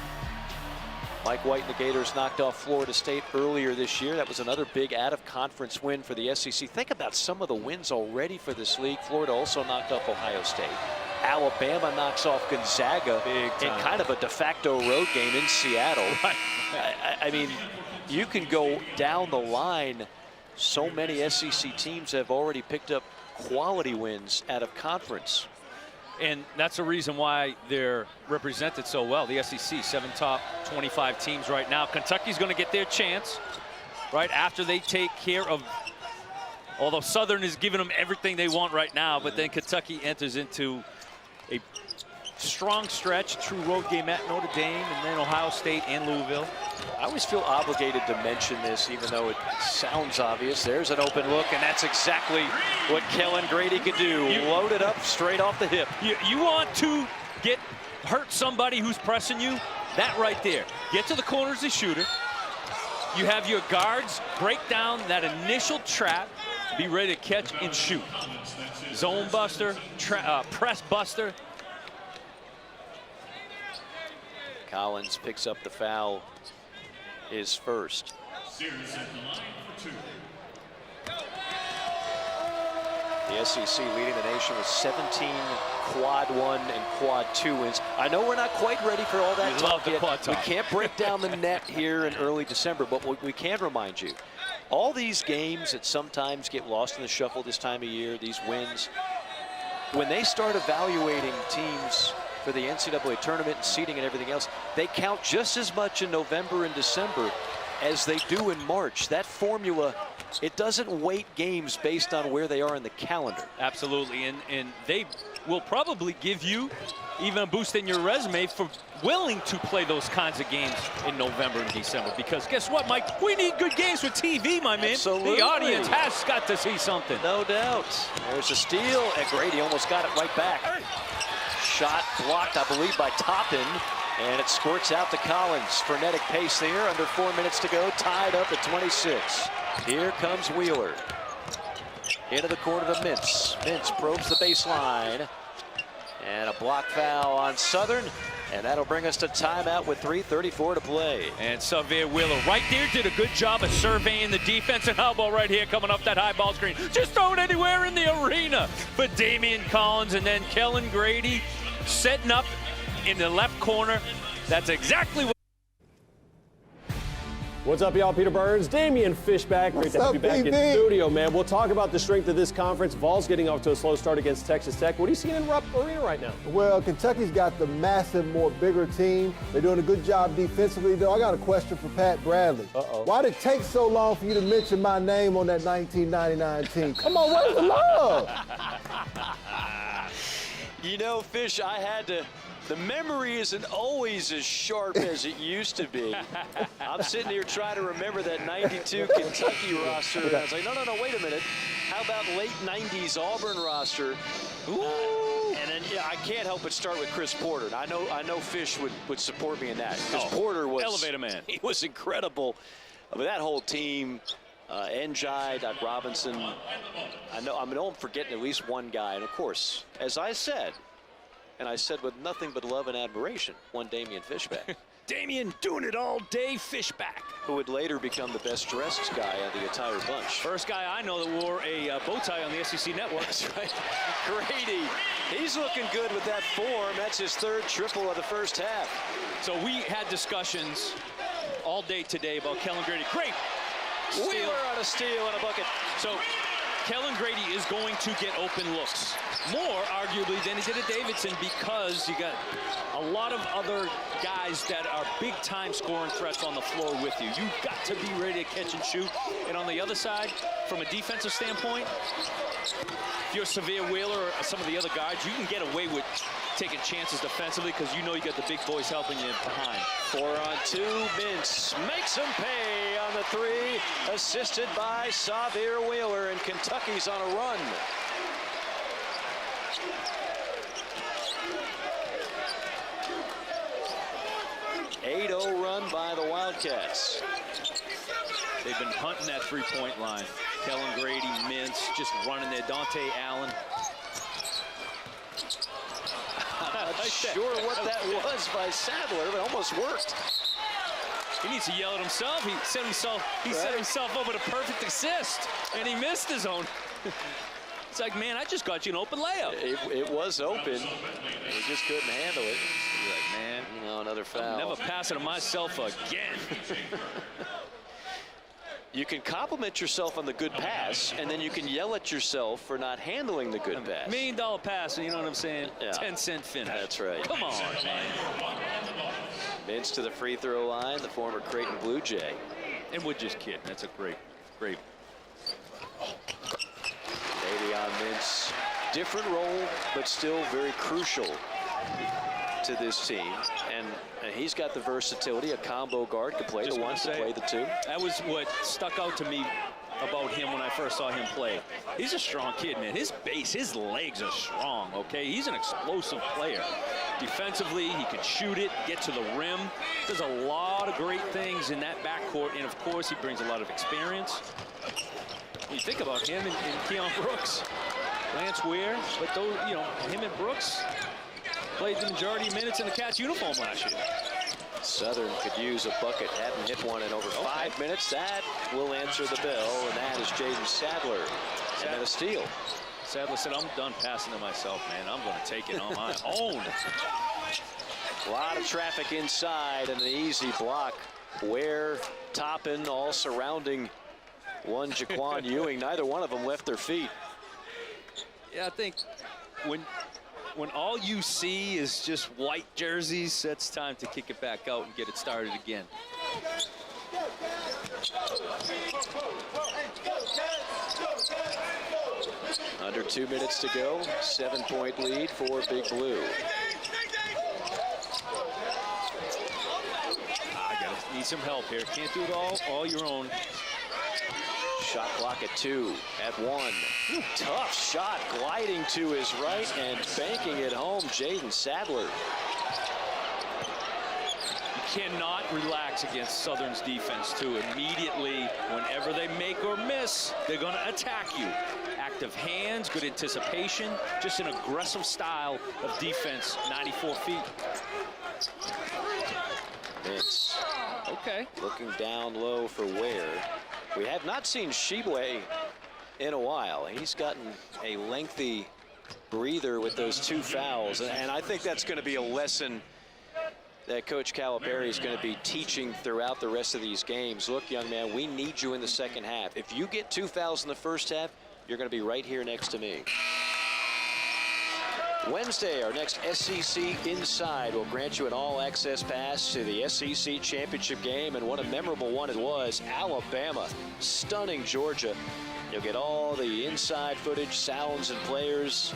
Mike White and the Gators knocked off Florida State earlier this year. That was another big out-of-conference win for the SEC. Think about some of the wins already for this league. Florida also knocked off Ohio State. Alabama knocks off Gonzaga in kind of a de facto road game in Seattle. Right. I mean, you can go down the line. So many SEC teams have already picked up quality wins out of conference. And that's the reason why they're represented so well. The SEC, 7 top 25 teams right now. Kentucky's going to get their chance right after they take care of, although Southern is giving them everything they want right now, but then Kentucky enters into a strong stretch, true road game at Notre Dame, and then Ohio State and Louisville. I always feel obligated to mention this, even though it sounds obvious. There's an open look, and that's exactly what Kellen Grady could do. Load it up straight off the hip. You want to hurt somebody who's pressing you? That right there. Get to the corner as a shooter. You have your guards break down that initial trap, be ready to catch and shoot. Zone buster, press buster. Collins picks up the foul, his first. The SEC leading the nation with 17 quad 1 and quad 2 wins. I know we're not quite ready for all that talk yet. We can't break down the net here in early December, but we can remind you, all these games that sometimes get lost in the shuffle this time of year, these wins, when they start evaluating teams for the NCAA tournament and seeding and everything else, they count just as much in November and December as they do in March. That formula, it doesn't weight games based on where they are in the calendar. Absolutely, and they will probably give you even a boost in your resume for willing to play those kinds of games in November and December. Because guess what, Mike? We need good games with TV, my man. Absolutely. The audience has got to see something. No doubt. There's a steal, and Grady almost got it right back. Shot blocked, I believe, by Toppin, and it squirts out to Collins. Frenetic pace there, under 4 minutes to go, tied up at 26. Here comes Wheeler. Into the corner to Mintz. Mintz probes the baseline. And a block foul on Southern, and that'll bring us to timeout with 3:34 to play. And Xavier Wheeler right there did a good job of surveying the defense, and how about right here coming up that high ball screen? Just throw it anywhere in the arena. But Damian Collins and then Kellen Grady setting up in the left corner. That's exactly what. What's up, y'all? Peter Burns, Damian Fishback. Great to have you back in the studio, man. We'll talk about the strength of this conference. Vols getting off to a slow start against Texas Tech. What are you seeing in Rupp Arena right now? Well, Kentucky's got the massive, more bigger team. They're doing a good job defensively, though. I got a question for Pat Bradley. Why did it take so long for you to mention my name on that 1999 team? Come on, where's the love? You know, Fish, I had to. The memory isn't always as sharp as it used to be. I'm sitting here trying to remember that 92 Kentucky roster. And I was like, no, wait a minute. How about late 90s Auburn roster? And then, yeah, I can't help but start with Chris Porter. And I know Fish would support me in that. Because Porter was elevator man. He was incredible. But that whole team, Njai, Doc Robinson. I know I'm forgetting at least one guy. And of course, as I said, and I said with nothing but love and admiration, one Damian Fishback. Damian doing it all day, Fishback. Who would later become the best dressed guy of the entire bunch. First guy I know that wore a bow tie on the SEC Network. That's right. Grady, he's looking good with that form. That's his third triple of the first half. So we had discussions all day today about Kellen Grady. Great. Wheeler on a steal and a bucket. So Kellen Grady is going to get open looks. More, arguably, than he did at Davidson, because you got a lot of other guys that are big-time scoring threats on the floor with you. You've got to be ready to catch and shoot. And on the other side, from a defensive standpoint, if you're Xavier Wheeler or some of the other guards, you can get away with taking chances defensively because you know you got the big boys helping you behind. 4 on 2, Mintz makes him pay on the 3, assisted by Xavier Wheeler, and Kentucky's on a run. An 8-0 run by the Wildcats. They've been hunting that three-point line. Kellen Grady, Mintz, just running there. Dante Allen. I'm not sure what that was by Sadler, but almost worked. He needs to yell at himself. He set himself up with a perfect assist, and he missed his own. It's like, man, I just got you an open layup. It was open. He just couldn't handle it. You're like, man, you know, another foul. I'm never passing to myself again. You can compliment yourself on the good pass, and then you can yell at yourself for not handling the good pass. $1 million pass, you know what I'm saying? Yeah. 10-cent finish. That's right. Come on, man. Mintz to the free throw line, the former Creighton Blue Jay. And we're just kidding. That's a great. Maybe on Mintz. Different role, but still very crucial to this team. And he's got the versatility. A combo guard could play Just the one, to play the two. That was what stuck out to me about him when I first saw him play. He's a strong kid, man. His base, his legs are strong, okay? He's an explosive player. Defensively, he can shoot it, get to the rim. There's a lot of great things in that backcourt, and of course, he brings a lot of experience. You think about him and Keon Brooks, Lance Ware, but those, you know, him and Brooks played the majority of minutes in the Cats uniform last year. Southern could use a bucket. Hadn't hit one in over 5 minutes. That will answer the bell, and that is Jaden Sadler. And then a steal. Sadler said, I'm done passing to myself, man. I'm going to take it on my own. A lot of traffic inside and an easy block. Ware, Toppin, all surrounding one Jaquan Ewing. Neither one of them left their feet. Yeah, I think when all you see is just white jerseys, that's time to kick it back out and get it started again. Under 2 minutes to go. 7-point lead for Big Blue. Need some help here. Can't do it all your own. Shot clock at 2, at 1. Tough shot, gliding to his right and banking it home, Jaden Sadler. You cannot relax against Southern's defense, too. Immediately, whenever they make or miss, they're going to attack you. Active hands, good anticipation, just an aggressive style of defense, 94 feet. Mintz. Okay. Looking down low for Ware. We have not seen Tshiebwe in a while. He's gotten a lengthy breather with those 2 fouls, and I think that's going to be a lesson that Coach Calipari is going to be teaching throughout the rest of these games. Look, young man, we need you in the second half. If you get 2 fouls in the first half, you're going to be right here next to me. Wednesday, our next SEC Inside will grant you an all-access pass to the SEC Championship game, and what a memorable one it was. Alabama stunning Georgia. You'll get all the inside footage, sounds and players,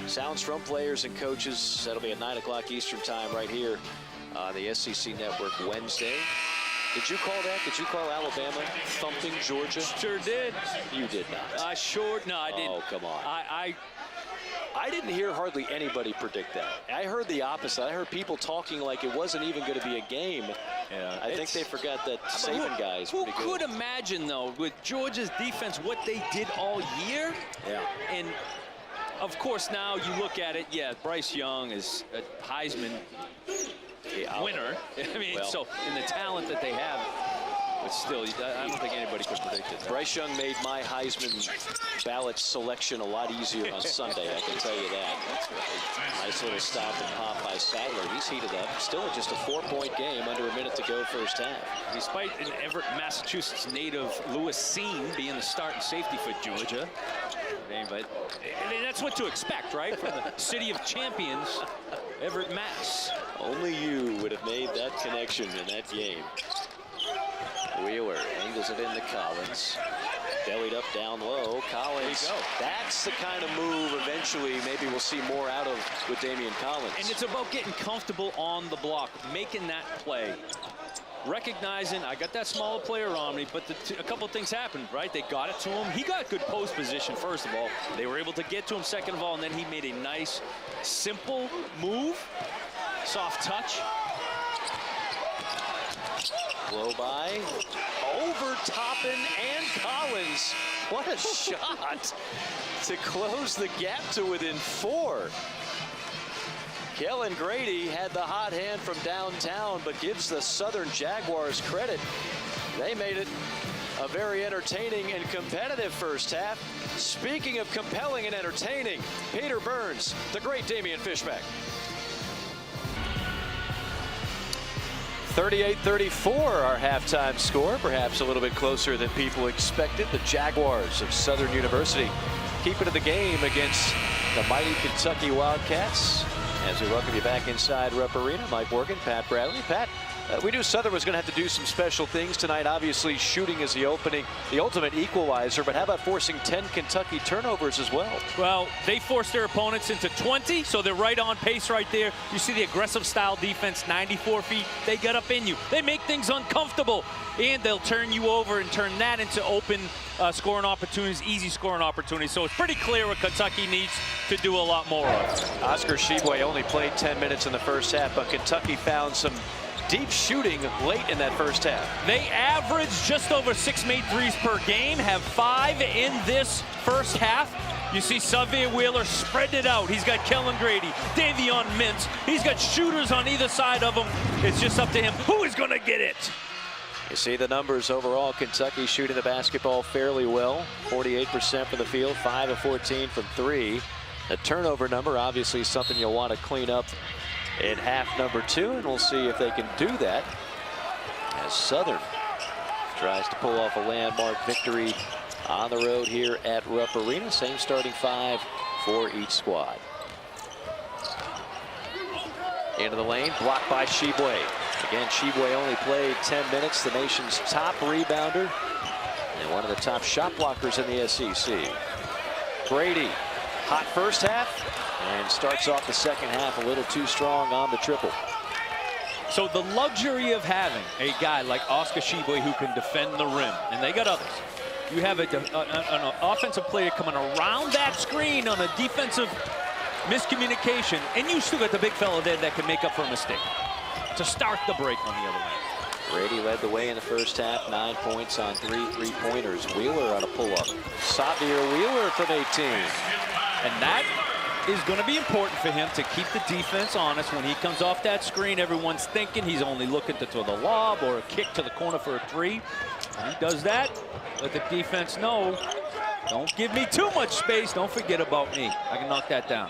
sounds from players and coaches. That'll be at 9 o'clock Eastern time right here on the SEC Network Wednesday. Did you call that? Did you call Alabama thumping Georgia? Sure did. You did not. I didn't. Oh, come on. I didn't hear hardly anybody predict that. I heard the opposite. I heard people talking like it wasn't even going to be a game. Yeah, I think they forgot that Saban guys. Who could imagine, though, with Georgia's defense, what they did all year? Yeah. And, of course, now you look at it, yeah, Bryce Young is a Heisman winner. I mean, so in the talent that they have, but still, I don't think anybody could predict it. Bryce Young made my Heisman ballot selection a lot easier on Sunday, I can tell you that. That's right. Nice little stop and pop by Sadler. He's heated up. Still just a 4-point game, under a minute to go first half. Despite an Everett, Massachusetts native Lewis Seen being the starting safety for Georgia. But that's what to expect, right? From the city of champions, Everett, Mass. Only you would have made that connection in that game. Wheeler angles it into Collins. Bellied up down low. Collins. There you go. That's the kind of move eventually maybe we'll see more out of with Damian Collins. And it's about getting comfortable on the block, making that play. Recognizing I got that smaller player on me, but a couple of things happened, right? They got it to him. He got good post position, first of all. They were able to get to him, second of all, and then he made a nice, simple move. Soft touch. Blow by, over Toppin and Collins. What a shot to close the gap to within 4. Kellen Grady had the hot hand from downtown, but gives the Southern Jaguars credit. They made it a very entertaining and competitive first half. Speaking of compelling and entertaining, Peter Burns, the great Damian Fishback. 38-34 our halftime score, perhaps a little bit closer than people expected. The Jaguars of Southern University keep it in the game against the mighty Kentucky Wildcats. As we welcome you back inside Rupp Arena, Mike Morgan, Pat Bradley. Pat, we knew Southern was going to have to do some special things tonight. Obviously, shooting is the ultimate equalizer, but how about forcing 10 Kentucky turnovers as well? Well, they forced their opponents into 20, so they're right on pace right there. You see the aggressive style defense, 94 feet. They get up in you. They make things uncomfortable, and they'll turn you over and turn that into open scoring opportunities, easy scoring opportunities. So it's pretty clear what Kentucky needs to do a lot more of. Oscar Tshiebwe only played 10 minutes in the first half, but Kentucky found some deep shooting late in that first half. They average just over 6 made threes per game, have 5 in this first half. You see Xavier Wheeler spread it out. He's got Kellen Grady, Davion Mintz. He's got shooters on either side of him. It's just up to him. Who is going to get it? You see the numbers overall. Kentucky shooting the basketball fairly well. 48% from the field, 5 of 14 from 3. The turnover number, obviously something you'll want to clean up in half number 2, and we'll see if they can do that as Southern tries to pull off a landmark victory on the road here at Rupp Arena. Same starting 5 for each squad. Into the lane, blocked by Tshiebwe. Again, Tshiebwe only played 10 minutes, the nation's top rebounder and one of the top shot blockers in the SEC. Grady, hot first half, and starts off the second half a little too strong on the triple. So the luxury of having a guy like Oscar Tshiebwe who can defend the rim, and they got others. You have an offensive player coming around that screen on a defensive miscommunication, and you still got the big fella there that can make up for a mistake to start the break on the other end. Grady led the way in the first half, 9 points on 3 3-pointers. Wheeler on a pull-up. Xavier Wheeler from 18. And that is going to be important for him to keep the defense honest. When he comes off that screen, everyone's thinking he's only looking to throw the lob or a kick to the corner for a 3. When he does that, let the defense know, don't give me too much space. Don't forget about me. I can knock that down.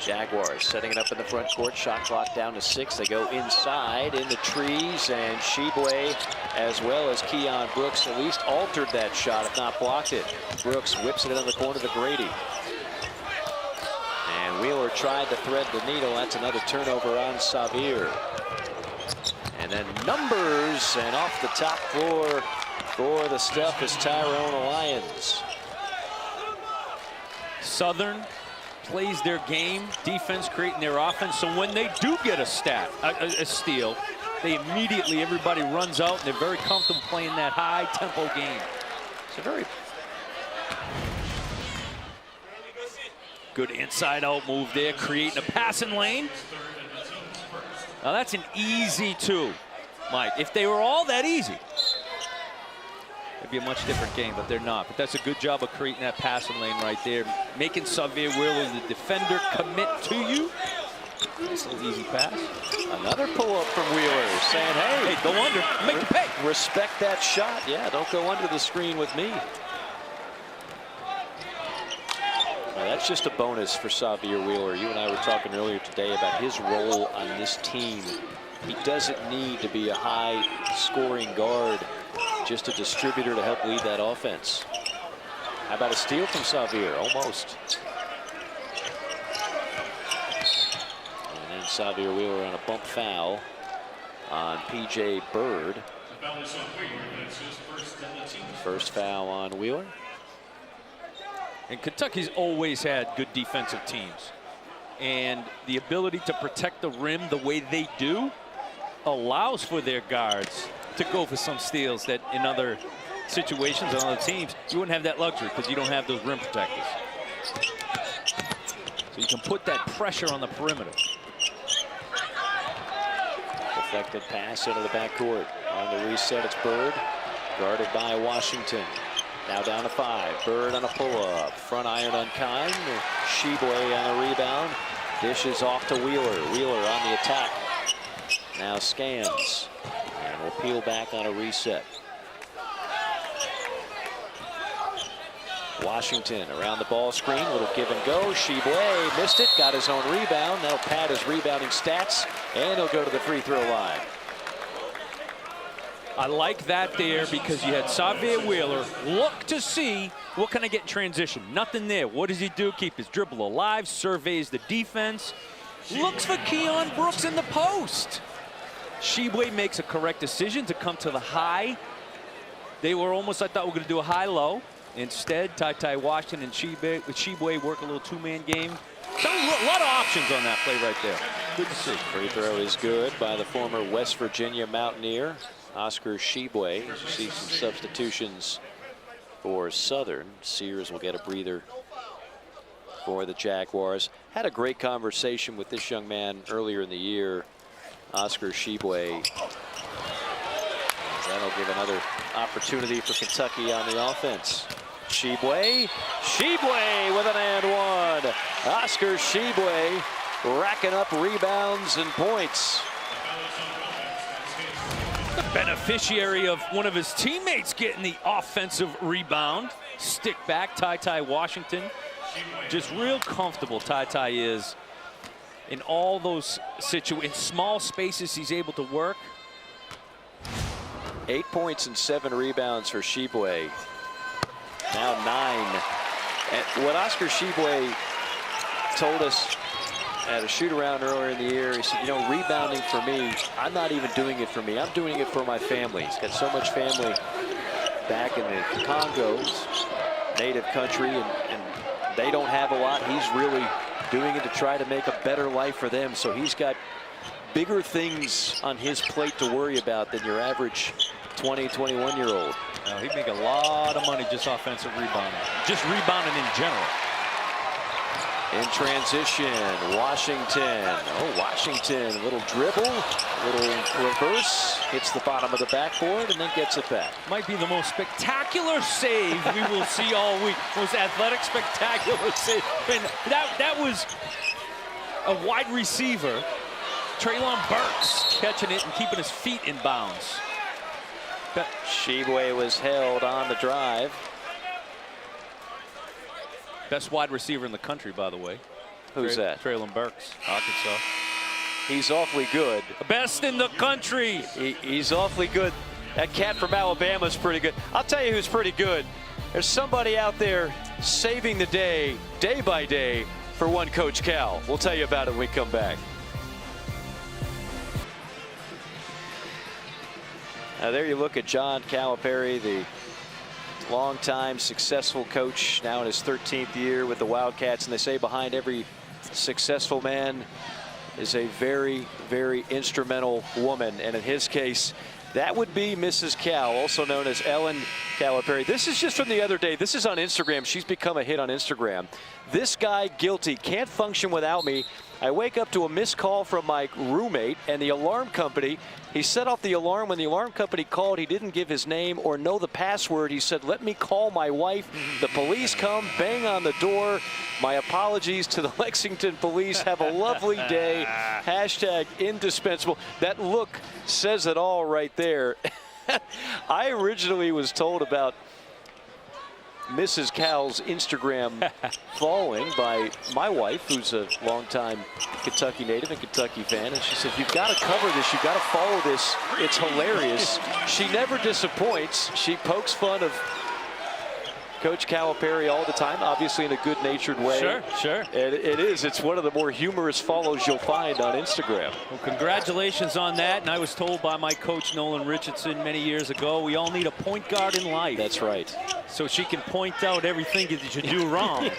Jaguars setting it up in the front court. Shot clock down to 6. They go inside in the trees, and Tshiebwe as well as Keon Brooks at least altered that shot, if not blocked it. Brooks whips it in the corner to Grady. And Wheeler tried to thread the needle. That's another turnover on Xavier. And then numbers, and off the top floor for the Steph is Tyrone Lyons. Southern plays their game, defense creating their offense, so when they do get a steal, they immediately, everybody runs out, and they're very comfortable playing that high tempo game. It's a very good inside out move there, creating a passing lane. Now that's an easy 2, Mike. If they were all that easy, it'd be a much different game, but they're not. But that's a good job of creating that passing lane right there, making Xavier Wheeler, the defender, commit to you. Nice little easy pass. Another pull-up from Wheeler, saying, hey, go under, make the pay. Respect that shot. Yeah, don't go under the screen with me. Well, that's just a bonus for Xavier Wheeler. You and I were talking earlier today about his role on this team. He doesn't need to be a high-scoring guard, just a distributor to help lead that offense. How about a steal from Xavier? Almost. And then Xavier Wheeler on a bump foul on P.J. Bird. First foul on Wheeler. And Kentucky's always had good defensive teams. And the ability to protect the rim the way they do allows for their guards to go for some steals that in other situations on other teams you wouldn't have that luxury because you don't have those rim protectors. So you can put that pressure on the perimeter. Deflected pass into the backcourt. On the reset, it's Bird, guarded by Washington. Now down to 5. Bird on a pull-up. Front iron unkind. Tshiebwe on a rebound. Dishes off to Wheeler. Wheeler on the attack. Now scans. And will peel back on a reset. Washington around the ball screen, little give and go. Tshiebwe missed it, got his own rebound. That'll pad his rebounding stats, and he'll go to the free throw line. I like that there because you had Xavier Wheeler look to see what can I get in transition. Nothing there. What does he do? Keep his dribble alive, surveys the defense, looks for Keon Brooks in the post. Tshiebwe makes a correct decision to come to the high. They were almost, I thought, we're going to do a high-low. Instead, Ty Washington and Tshiebwe work a little two-man game. So a lot of options on that play right there. Good to see. Free throw is good by the former West Virginia Mountaineer, Oscar Tshiebwe. You see some substitutions for Southern. Sears will get a breather for the Jaguars. Had a great conversation with this young man earlier in the year, Oscar Tshiebwe. That'll give another opportunity for Kentucky on the offense. Tshiebwe with an and one. Oscar Tshiebwe racking up rebounds and points. The beneficiary of one of his teammates getting the offensive rebound. Stick back, Ty Washington. Just real comfortable Ty is in all those situations. In small spaces, he's able to work. 8 points and 7 rebounds for Tshiebwe. Now 9. And what Oscar Tshiebwe told us at a shoot-around earlier in the year, he said, you know, rebounding for me, I'm not even doing it for me. I'm doing it for my family. He's got so much family back in the Congo's native country, and they don't have a lot. He's really doing it to try to make a better life for them. So he's got bigger things on his plate to worry about than your average 20, 21-year-old. He'd make a lot of money just offensive rebounding. Just rebounding in general. In transition, Washington. Oh, Washington, a little dribble, little reverse, hits the bottom of the backboard, and then gets it back. Might be the most spectacular save we will see all week. Most athletic, spectacular save. And that was a wide receiver, Treylon Burks, catching it and keeping his feet in bounds. Tshiebwe was held on the drive. Best wide receiver in the country, by the way. Who's that? Treylon Burks, Arkansas. He's awfully good. Best in the country. He's awfully good. That cat from Alabama is pretty good. I'll tell you who's pretty good. There's somebody out there saving the day by day, for one Coach Cal. We'll tell you about it when we come back. Now there you look at John Calipari, the longtime successful coach, now in his 13th year with the Wildcats, and they say behind every successful man is a very, very instrumental woman, and in his case, that would be Mrs. Cal, also known as Ellen Calipari. This is just from the other day. This is on Instagram. She's become a hit on Instagram. This guy guilty, can't function without me. I wake up to a missed call from my roommate and the alarm company. He set off the alarm. When the alarm company called, he didn't give his name or know the password. He said, let me call my wife. The police come, bang on the door. My apologies to the Lexington police. Have a lovely day. Hashtag indispensable. That look says it all right there. I originally was told about Mrs. Cal's Instagram following by my wife, who's a longtime Kentucky native and Kentucky fan, and she said, you've got to cover this, you've got to follow this, it's hilarious. She never disappoints. She pokes fun of Coach Calipari all the time, obviously in a good-natured way. Sure. It's one of the more humorous follows you'll find on Instagram. Well, congratulations on that. And I was told by my coach, Nolan Richardson, many years ago, we all need a point guard in life. That's right. So she can point out everything that you do wrong.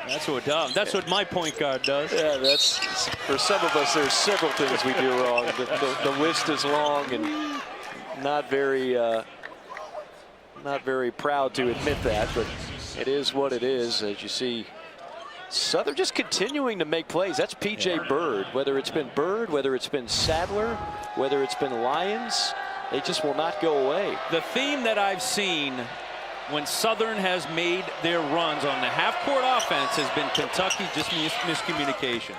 That's what does. That's what my point guard does. Yeah, that's, for some of us, there's several things we do wrong. The list is long and not very proud to admit that, but it is what it is. As you see, Southern just continuing to make plays. That's P.J. Bird. Whether it's been Bird, whether it's been Sadler, whether it's been Lyons, they just will not go away. The theme that I've seen when Southern has made their runs on the half-court offense has been Kentucky just miscommunications.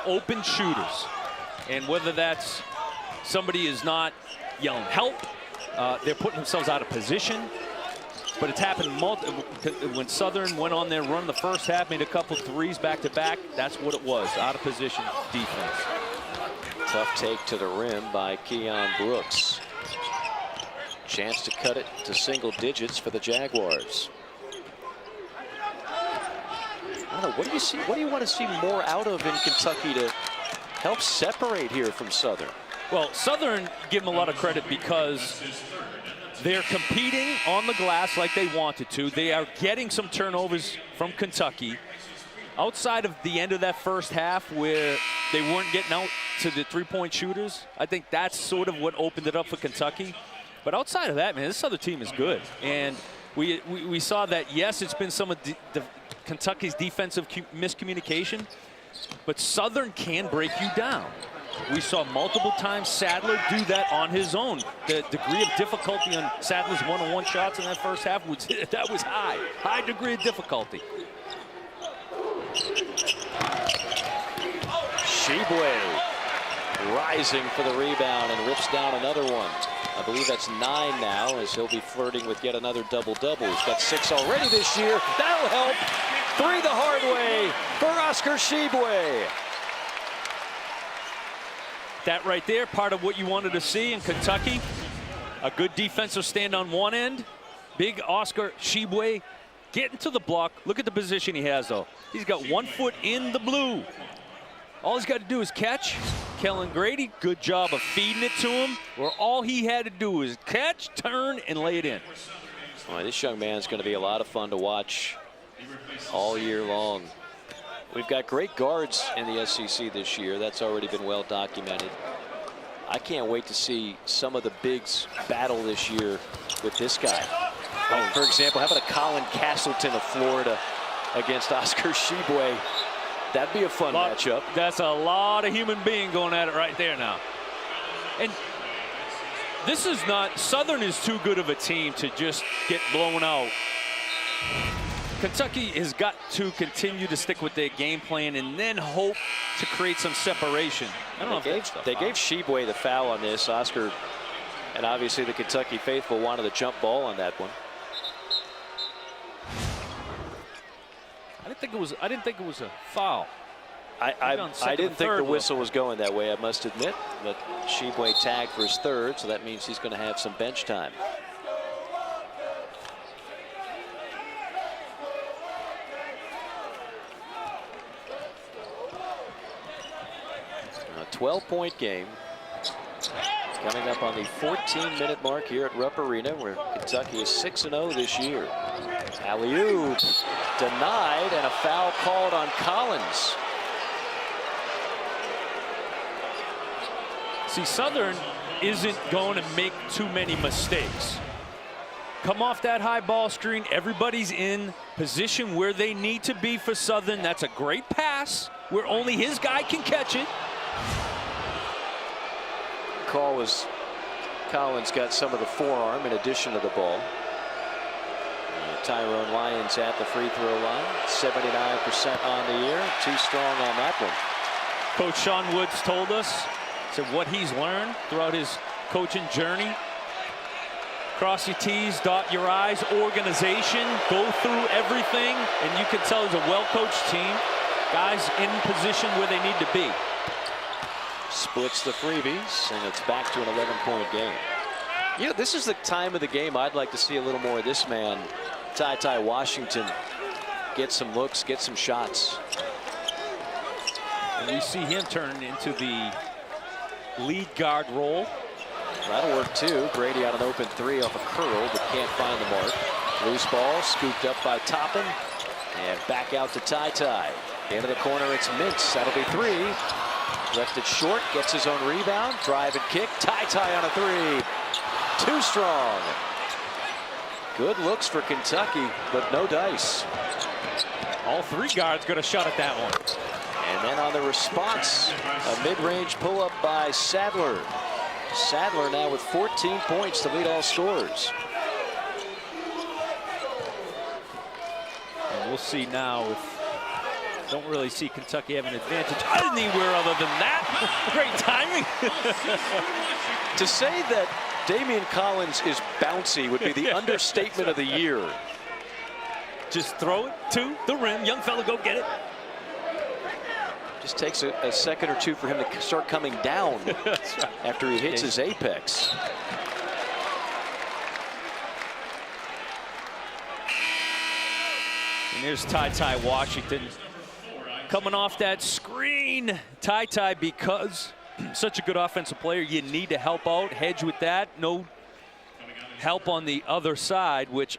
Open shooters. And whether that's somebody is not yelling help, they're putting themselves out of position. But it's happened when Southern went on their run the first half, made a couple threes back-to-back. That's what it was, out of position defense. Tough take to the rim by Keon Brooks. Chance to cut it to single digits for the Jaguars. I don't know, what do you see? What do you want to see more out of in Kentucky to help separate here from Southern? Well, Southern, give them a lot of credit because they're competing on the glass like they wanted to. They are getting some turnovers from Kentucky. Outside of the end of that first half where they weren't getting out to the three-point shooters, I think that's sort of what opened it up for Kentucky. But outside of that, man, this other team is good. And we saw that, yes, it's been some of Kentucky's defensive miscommunication, but Southern can break you down. We saw multiple times Sadler do that on his own. The degree of difficulty on Sadler's one-on-one shots in that first half was high degree of difficulty. Tshiebwe rising for the rebound and rips down another one. I believe that's 9 now, as he'll be flirting with yet another double-double. He's got 6 already this year. That'll help. 3 the hard way for Oscar Tshiebwe. That right there, part of what you wanted to see in Kentucky. A good defensive stand on one end. Big Oscar Tshiebwe getting to the block. Look at the position he has, though. He's got 1 foot in the blue. All he's got to do is catch. Kellen Grady, good job of feeding it to him, where all he had to do was catch, turn, and lay it in. Boy, this young man's going to be a lot of fun to watch all year long. We've got great guards in the SEC this year. That's already been well documented. I can't wait to see some of the bigs battle this year with this guy. Like, for example, how about a Colin Castleton of Florida against Oscar Tshiebwe? That'd be a fun matchup. That's a lot of human being going at it right there now. And this is not, Southern is too good of a team to just get blown out. Kentucky has got to continue to stick with their game plan and then hope to create some separation. I don't know if they gave Tshiebwe the foul on this. Oscar and obviously the Kentucky faithful wanted the jump ball on that one. I didn't think it was a foul. I didn't think the whistle was going that way, I must admit. But Tshiebwe tagged for his 3rd, so that means he's going to have some bench time. A 12-point game. Coming up on the 14-minute mark here at Rupp Arena, where Kentucky is 6-0 this year. Alley-oop denied, and a foul called on Collins. See, Southern isn't going to make too many mistakes. Come off that high ball screen, everybody's in position where they need to be for Southern. That's a great pass where only his guy can catch it. Call was Collins got some of the forearm in addition to the ball. Tyrone Lyons at the free throw line, 79% on the year, too strong on that one. Coach Sean Woods told us, said what he's learned throughout his coaching journey. Cross your T's, dot your I's, organization, go through everything, and you can tell it's a well-coached team. Guys in position where they need to be. Splits the freebies, and it's back to an 11-point game. You know, this is the time of the game I'd like to see a little more of this man, Ty Washington, get some looks, get some shots. And we see him turn into the lead guard role. That'll work too. Grady on an open 3 off a curl, but can't find the mark. Loose ball scooped up by Toppin, and back out to Ty. Into the corner, it's Mintz. That'll be 3. Left it short, gets his own rebound, drive and kick. Ty on a 3. Too strong. Good looks for Kentucky, but no dice. All 3 guards got a shot at that one. And then on the response, a mid-range pull-up by Sadler. Sadler now with 14 points to lead all scorers. And we'll see now if don't really see Kentucky have an advantage anywhere other than that. Great timing. To say that Damian Collins is bouncy would be the understatement of the year. Just throw it to the rim. Young fella, go get it. Just takes a second or two for him to start coming down after he hits his apex. And here's Ty Washington coming off that screen. Ty, because such a good offensive player, you need to help out, hedge with that. No help on the other side, which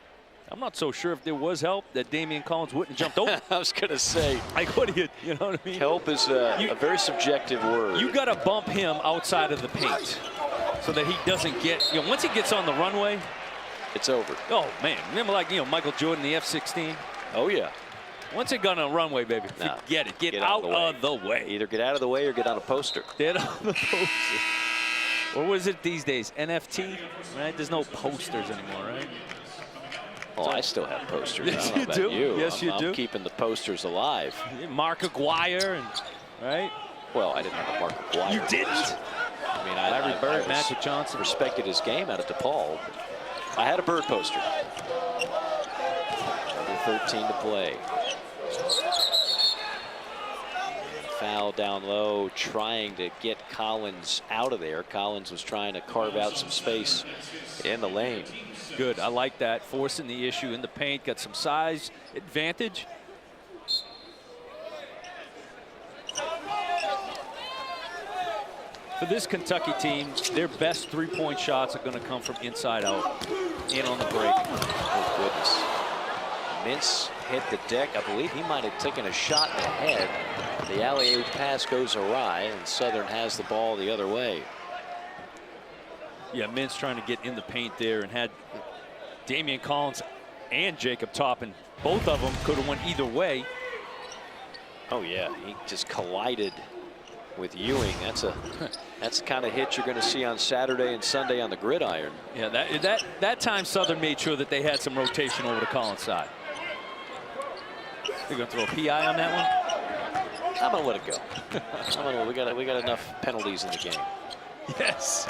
I'm not so sure if there was help that Damian Collins wouldn't jump over. I was going to say. Like, what do you know what I mean? Help is a very subjective word. You got to bump him outside of the paint so that he doesn't get, once he gets on the runway, it's over. Oh, man. Remember, like, Michael Jordan, the F-16? Oh, yeah. Once it got on a runway, baby, forget it. Get out of the way. Either get out of the way or get on a poster. Get on the poster. Or was it these days? NFT? Right? There's no posters anymore, right? Oh, I still have posters. Yes, I don't know you about do. you. Yes, you do. I'm keeping the posters alive. Mark Aguirre, right? Well, I didn't have a Mark Aguirre. You didn't? I mean, Larry Bird, I Magic Johnson. Respected his game out of DePaul. I had a Bird poster. Number 13 to play. Foul down low, trying to get Collins out of there. Collins was trying to carve out some space in the lane. Good, I like that. Forcing the issue in the paint, got some size advantage. For this Kentucky team, their best three-point shots are going to come from inside out, in on the break. Oh, goodness. Mintz hit the deck. I believe he might have taken a shot in the head. The alley-oop pass goes awry, and Southern has the ball the other way. Yeah, Mintz trying to get in the paint there and had Damian Collins and Jacob Toppin. Both of them could have went either way. Oh, yeah, he just collided with Ewing. That's the kind of hit you're going to see on Saturday and Sunday on the gridiron. Yeah, that time Southern made sure that they had some rotation over to Collins' side. They're going to throw a PI on that one? I'm going to let it go. We got enough penalties in the game. Yes.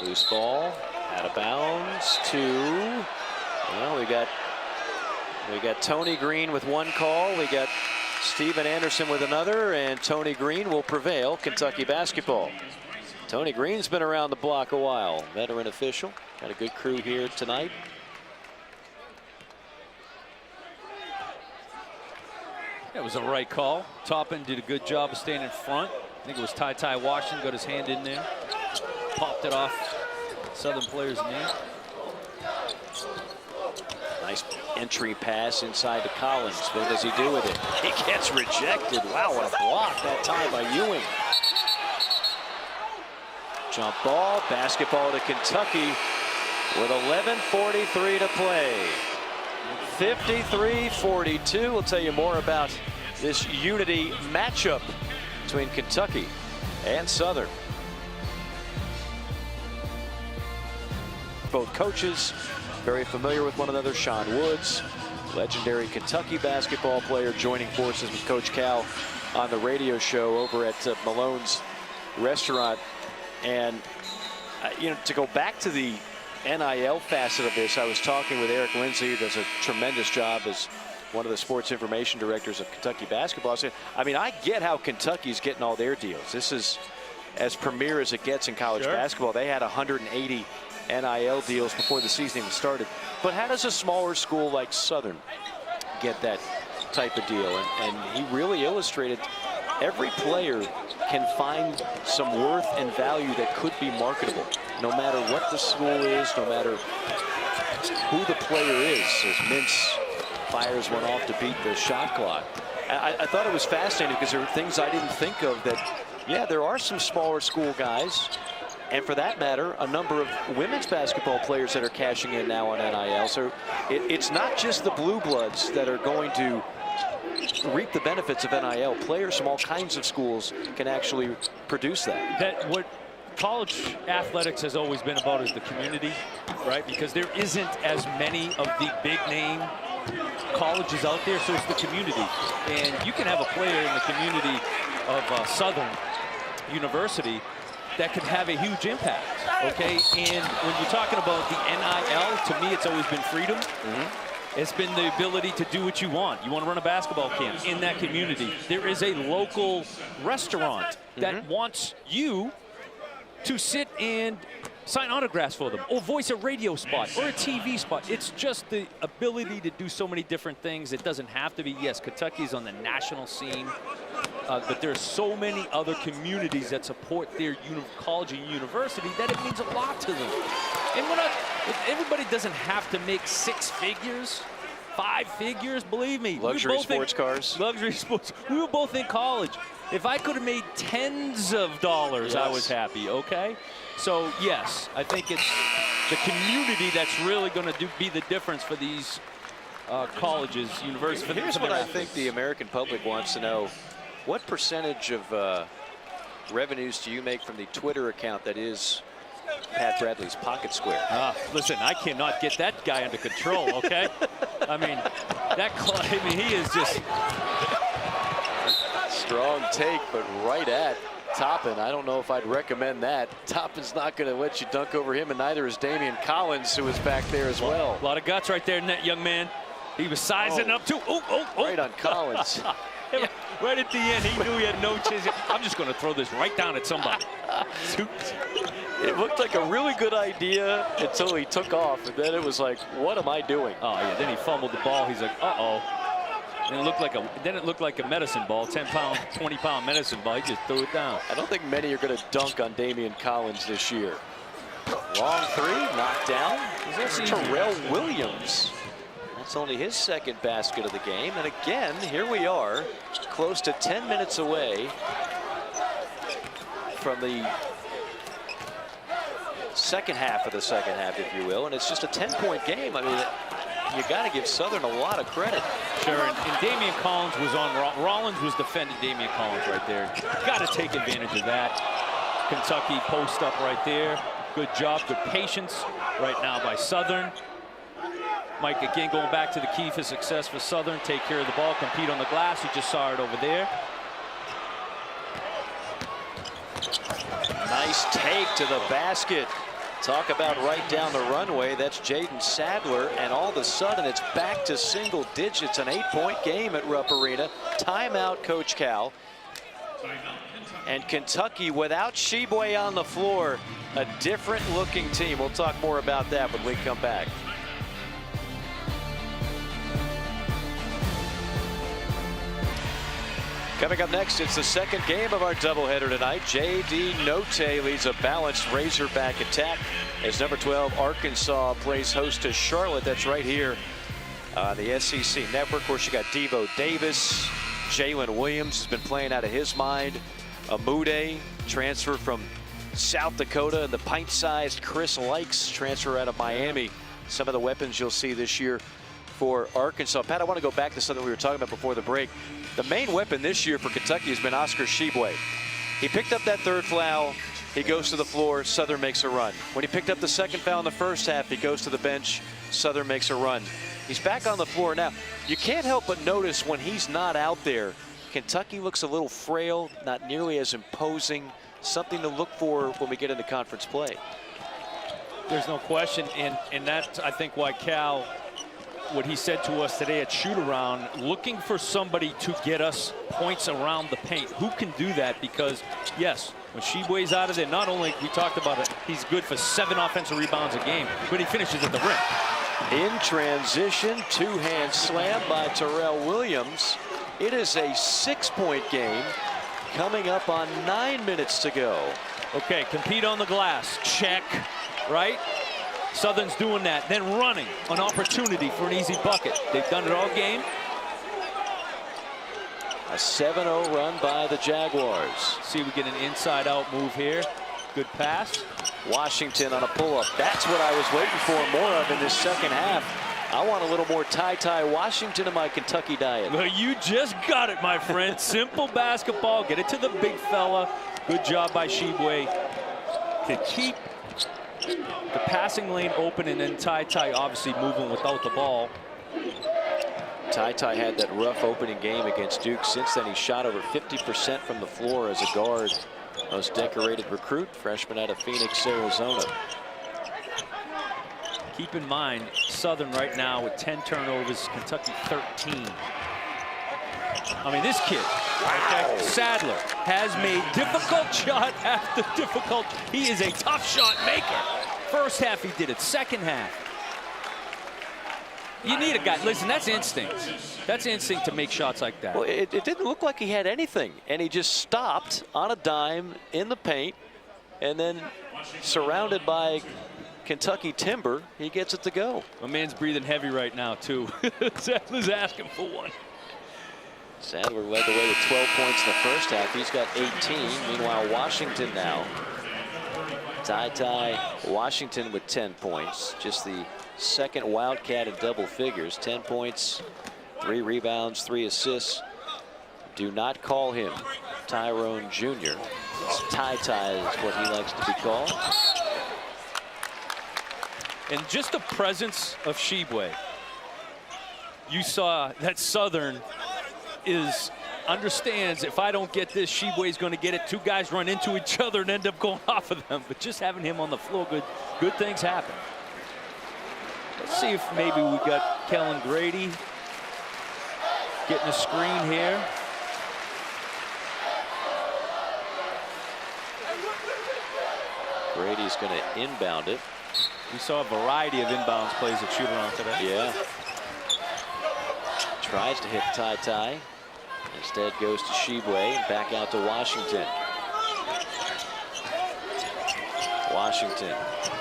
Loose ball, out of bounds, two. Well, we got Tony Green with one call. We got Steven Anderson with another, and Tony Green will prevail. Kentucky basketball. Tony Green's been around the block a while. Veteran official. Got a good crew here tonight. That was a right call. Toppin did a good job of staying in front. I think it was Ty Washington, got his hand in there. Popped it off Southern player's knee. Nice entry pass inside to Collins. What does he do with it? He gets rejected. Wow, what a block that time by Ewing. Jump ball, basketball to Kentucky with 11:43 to play. 53-42. We'll tell you more about this unity matchup between Kentucky and Southern. Both coaches very familiar with one another. Sean Woods, legendary Kentucky basketball player, joining forces with Coach Cal on the radio show over at Malone's restaurant. And to go back to the NIL facet of this, I was talking with Eric Lindsay, who does a tremendous job as one of the sports information directors of Kentucky basketball. I mean, I get how Kentucky's getting all their deals. This is as premier as it gets in college basketball. They had 180 NIL deals before the season even started. But how does a smaller school like Southern get that type of deal? And he really illustrated every player can find some worth and value that could be marketable, no matter what the school is, no matter who the player is. As Mintz fires one off to beat the shot clock. I thought it was fascinating because there were things I didn't think of that, yeah, there are some smaller school guys, and for that matter, a number of women's basketball players that are cashing in now on NIL. So it's not just the blue bloods that are going to reap the benefits of NIL. Players from all kinds of schools can actually produce that. What college athletics has always been about is the community, right? Because there isn't as many of the big name colleges out there, so it's the community. And you can have a player in the community of Southern University that could have a huge impact, okay? And when you're talking about the NIL, to me, it's always been freedom. It's been the ability to do what you want. You want to run a basketball camp in that community. There is a local restaurant that wants you to sit and sign autographs for them, or voice a radio spot, or a TV spot. It's just the ability to do so many different things. It doesn't have to be, yes, Kentucky's on the national scene, but there's so many other communities that support their college and university that it means a lot to them. And everybody doesn't have to make 6 figures, 5 figures, believe me. Luxury sports cars. Luxury sports. We were both in college. If I could have made tens of dollars, I was happy, okay? So, yes, I think it's the community that's really going to be the difference for these colleges, universities. Here's what I think the American public wants to know. What percentage of revenues do you make from the Twitter account that is Pat Bradley's Pocket Square? Listen, I cannot get that guy under control, okay? I mean, he is just... Strong take, but right at Toppin. I don't know if I'd recommend that. Toppin's not going to let you dunk over him, and neither is Damian Collins, who is back there as well. A lot of guts right there in that young man. He was sizing up too. Right on Collins. Right at the end, he knew he had no chance. I'm just going to throw this right down at somebody. It looked like a really good idea until he took off, and then it was like, what am I doing? Oh, yeah, then he fumbled the ball. He's like, uh-oh. And it looked like a medicine ball, 10-pound, 20-pound medicine ball. He just threw it down. I don't think many are going to dunk on Damian Collins this year. Long three, knocked down. That's Terrell Williams. That's only his second basket of the game. And again, here we are, close to 10 minutes away from the second half of the second half, if you will. And it's just a 10-point game. I mean, you got to give Southern a lot of credit. Sure, and Damian Collins was on. Rollins was defending Damian Collins right there. Got to take advantage of that. Kentucky post up right there. Good job, good patience right now by Southern. Mike, again, going back to the key for success for Southern. Take care of the ball, compete on the glass. You just saw it over there. Nice take to the basket. Talk about right down the runway. That's Jaden Sadler, and all of a sudden it's back to single digits. An 8-point game at Rupp Arena. Timeout, Coach Cal. And Kentucky without Tshiebwe on the floor, a different looking team. We'll talk more about that when we come back. Coming up next, it's the second game of our doubleheader tonight. J.D. Note leads a balanced Razorback attack as number 12 Arkansas plays host to Charlotte. That's right here on the SEC Network. Of course, you got Devo Davis. Jalen Williams has been playing out of his mind. Amude, transfer from South Dakota, and the pint-sized Chris Likes, transfer out of Miami. Some of the weapons you'll see this year for Arkansas. Pat, I want to go back to something we were talking about before the break. The main weapon this year for Kentucky has been Oscar Tshiebwe. He picked up that third foul. He goes to the floor. Southern makes a run. When he picked up the second foul in the first half, he goes to the bench. Southern makes a run. He's back on the floor now. You can't help but notice when he's not out there, Kentucky looks a little frail, not nearly as imposing. Something to look for when we get into conference play. There's no question, and that's, I think, why Cal, what he said to us today at shoot-around, looking for somebody to get us points around the paint. Who can do that? Because, yes, when Tshiebwe's out of there, not only, we talked about it, he's good for 7 offensive rebounds a game, but he finishes at the rim. In transition, two-hand slam by Terrell Williams. It is a 6-point game coming up on 9 minutes to go. Okay, compete on the glass. Check, right? Southern's doing that, then running an opportunity for an easy bucket. They've done it all game. A 7-0 run by the Jaguars. See, we get an inside-out move here. Good pass. Washington on a pull-up. That's what I was waiting for more of in this second half. I want a little more Ty Washington in my Kentucky diet. Well, you just got it, my friend. Simple basketball. Get it to the big fella. Good job by Tshiebwe to keep the passing lane open, and then Ty obviously moving without the ball. Ty had that rough opening game against Duke. Since then, he shot over 50% from the floor as a guard. Most decorated recruit, freshman out of Phoenix, Arizona. Keep in mind, Southern right now with 10 turnovers, Kentucky 13. I mean, this kid, wow. Sadler, has made difficult shot after difficult. He is a tough shot maker. First half he did it. Second half. You need a guy. Listen, that's instinct. That's instinct to make shots like that. Well, it didn't look like he had anything, and he just stopped on a dime in the paint, and then surrounded by Kentucky timber, he gets it to go. My man's breathing heavy right now, too. Sadler's asking for one. Sadler led the way with 12 points in the first half. He's got 18. Meanwhile, Washington now. Ty Washington with 10 points. Just the second Wildcat in double figures. 10 points, 3 rebounds, 3 assists. Do not call him Tyrone Jr. Ty is what he likes to be called. And just the presence of Tshiebwe. You saw that Southern understands if I don't get this, Tshiebwe's going to get it. 2 guys run into each other and end up going off of them. But just having him on the floor, good things happen. Let's see if maybe we got Kellen Grady getting a screen here. Grady's going to inbound it. We saw a variety of inbounds plays at shoot-around today. Yeah. Tries to hit Ty. Instead goes to Tshiebwe and back out to Washington. Washington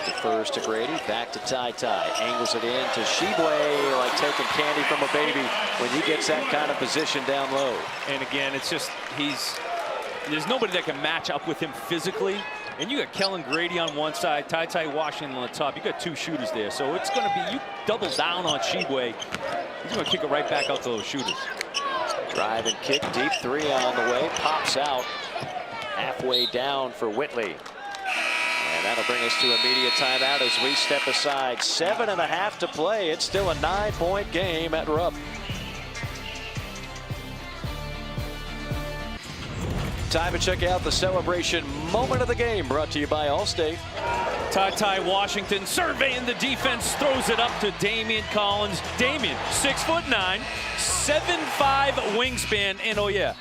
defers to Grady, back to Ty. Angles it in to Tshiebwe, like taking candy from a baby when he gets that kind of position down low. And again, it's just, there's nobody that can match up with him physically. And you got Kellen Grady on one side, Ty Washington on the top. You got 2 shooters there. So it's going to be, you double down on Tshiebwe. He's going to kick it right back out to those shooters. Drive and kick, deep 3 on the way, pops out halfway down for Whitley. And that'll bring us to immediate timeout as we step aside. 7.5 to play. It's still a 9-point game at Rupp. Time to check out the celebration moment of the game, brought to you by Allstate. Ty Washington surveying the defense, throws it up to Damian Collins. Damian, 6'9", 7'5" wingspan, and oh yeah,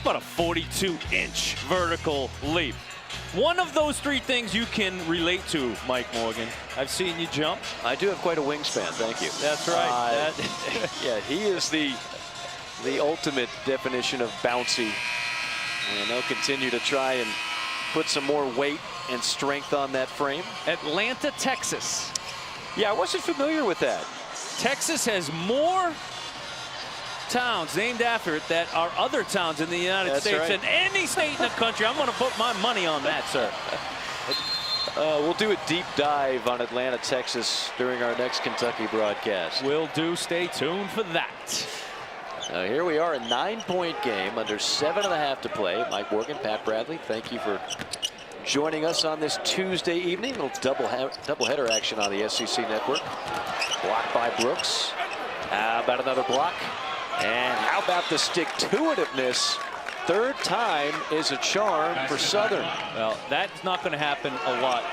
about a 42-inch vertical leap. One of those 3 things you can relate to, Mike Morgan. I've seen you jump. I do have quite a wingspan, thank you. That's right. Yeah, he is the ultimate definition of bouncy. And they'll continue to try and put some more weight and strength on that frame. Atlanta, Texas. Yeah, I wasn't familiar with that. Texas has more towns named after it that are other towns in the United States than any state in the country. I'm going to put my money on that, sir. We'll do a deep dive on Atlanta, Texas during our next Kentucky broadcast. Will do. Stay tuned for that. Here we are, a 9-point game, under 7.5 to play. Mike Morgan, Pat Bradley, thank you for joining us on this Tuesday evening. A little doubleheader action on the SEC network. Blocked by Brooks. How about another block? And how about the stick-to-itiveness? 3rd time is a charm for Southern. Well, that's not going to happen a lot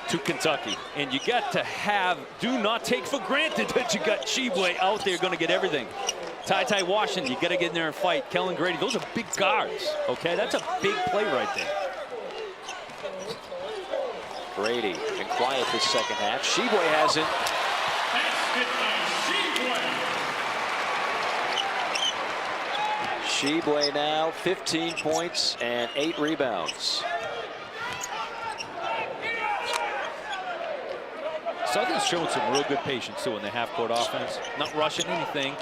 to Kentucky. And you got to do not take for granted that you got Tshiebwe out there going to get everything. Ty Washington, you got to get in there and fight. Kellen Grady, those are big guards, okay? That's a big play right there. Grady can quiet this second half. Tshiebwe hasn't. Tshiebwe now 15 points and 8 rebounds. Southern's shown some real good patience too in the half-court offense. Not rushing anything.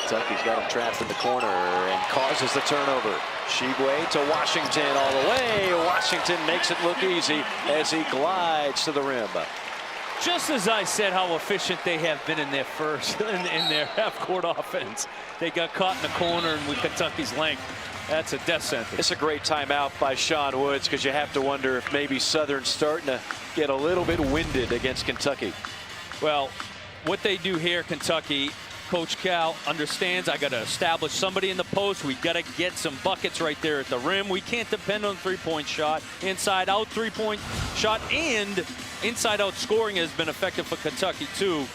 Kentucky's got him trapped in the corner and causes the turnover. Tshiebwe to Washington all the way. Washington makes it look easy as he glides to the rim. Just as I said how efficient they have been in their in their half-court offense. They got caught in the corner and with Kentucky's length. That's a death sentence. It's a great timeout by Sean Woods, because you have to wonder if maybe Southern's starting to get a little bit winded against Kentucky. Well, what they do here, Kentucky, Coach Cal understands I got to establish somebody in the post. We got to get some buckets right there at the rim. We can't depend on the three-point shot. Inside out three-point shot and inside out scoring has been effective for Kentucky too.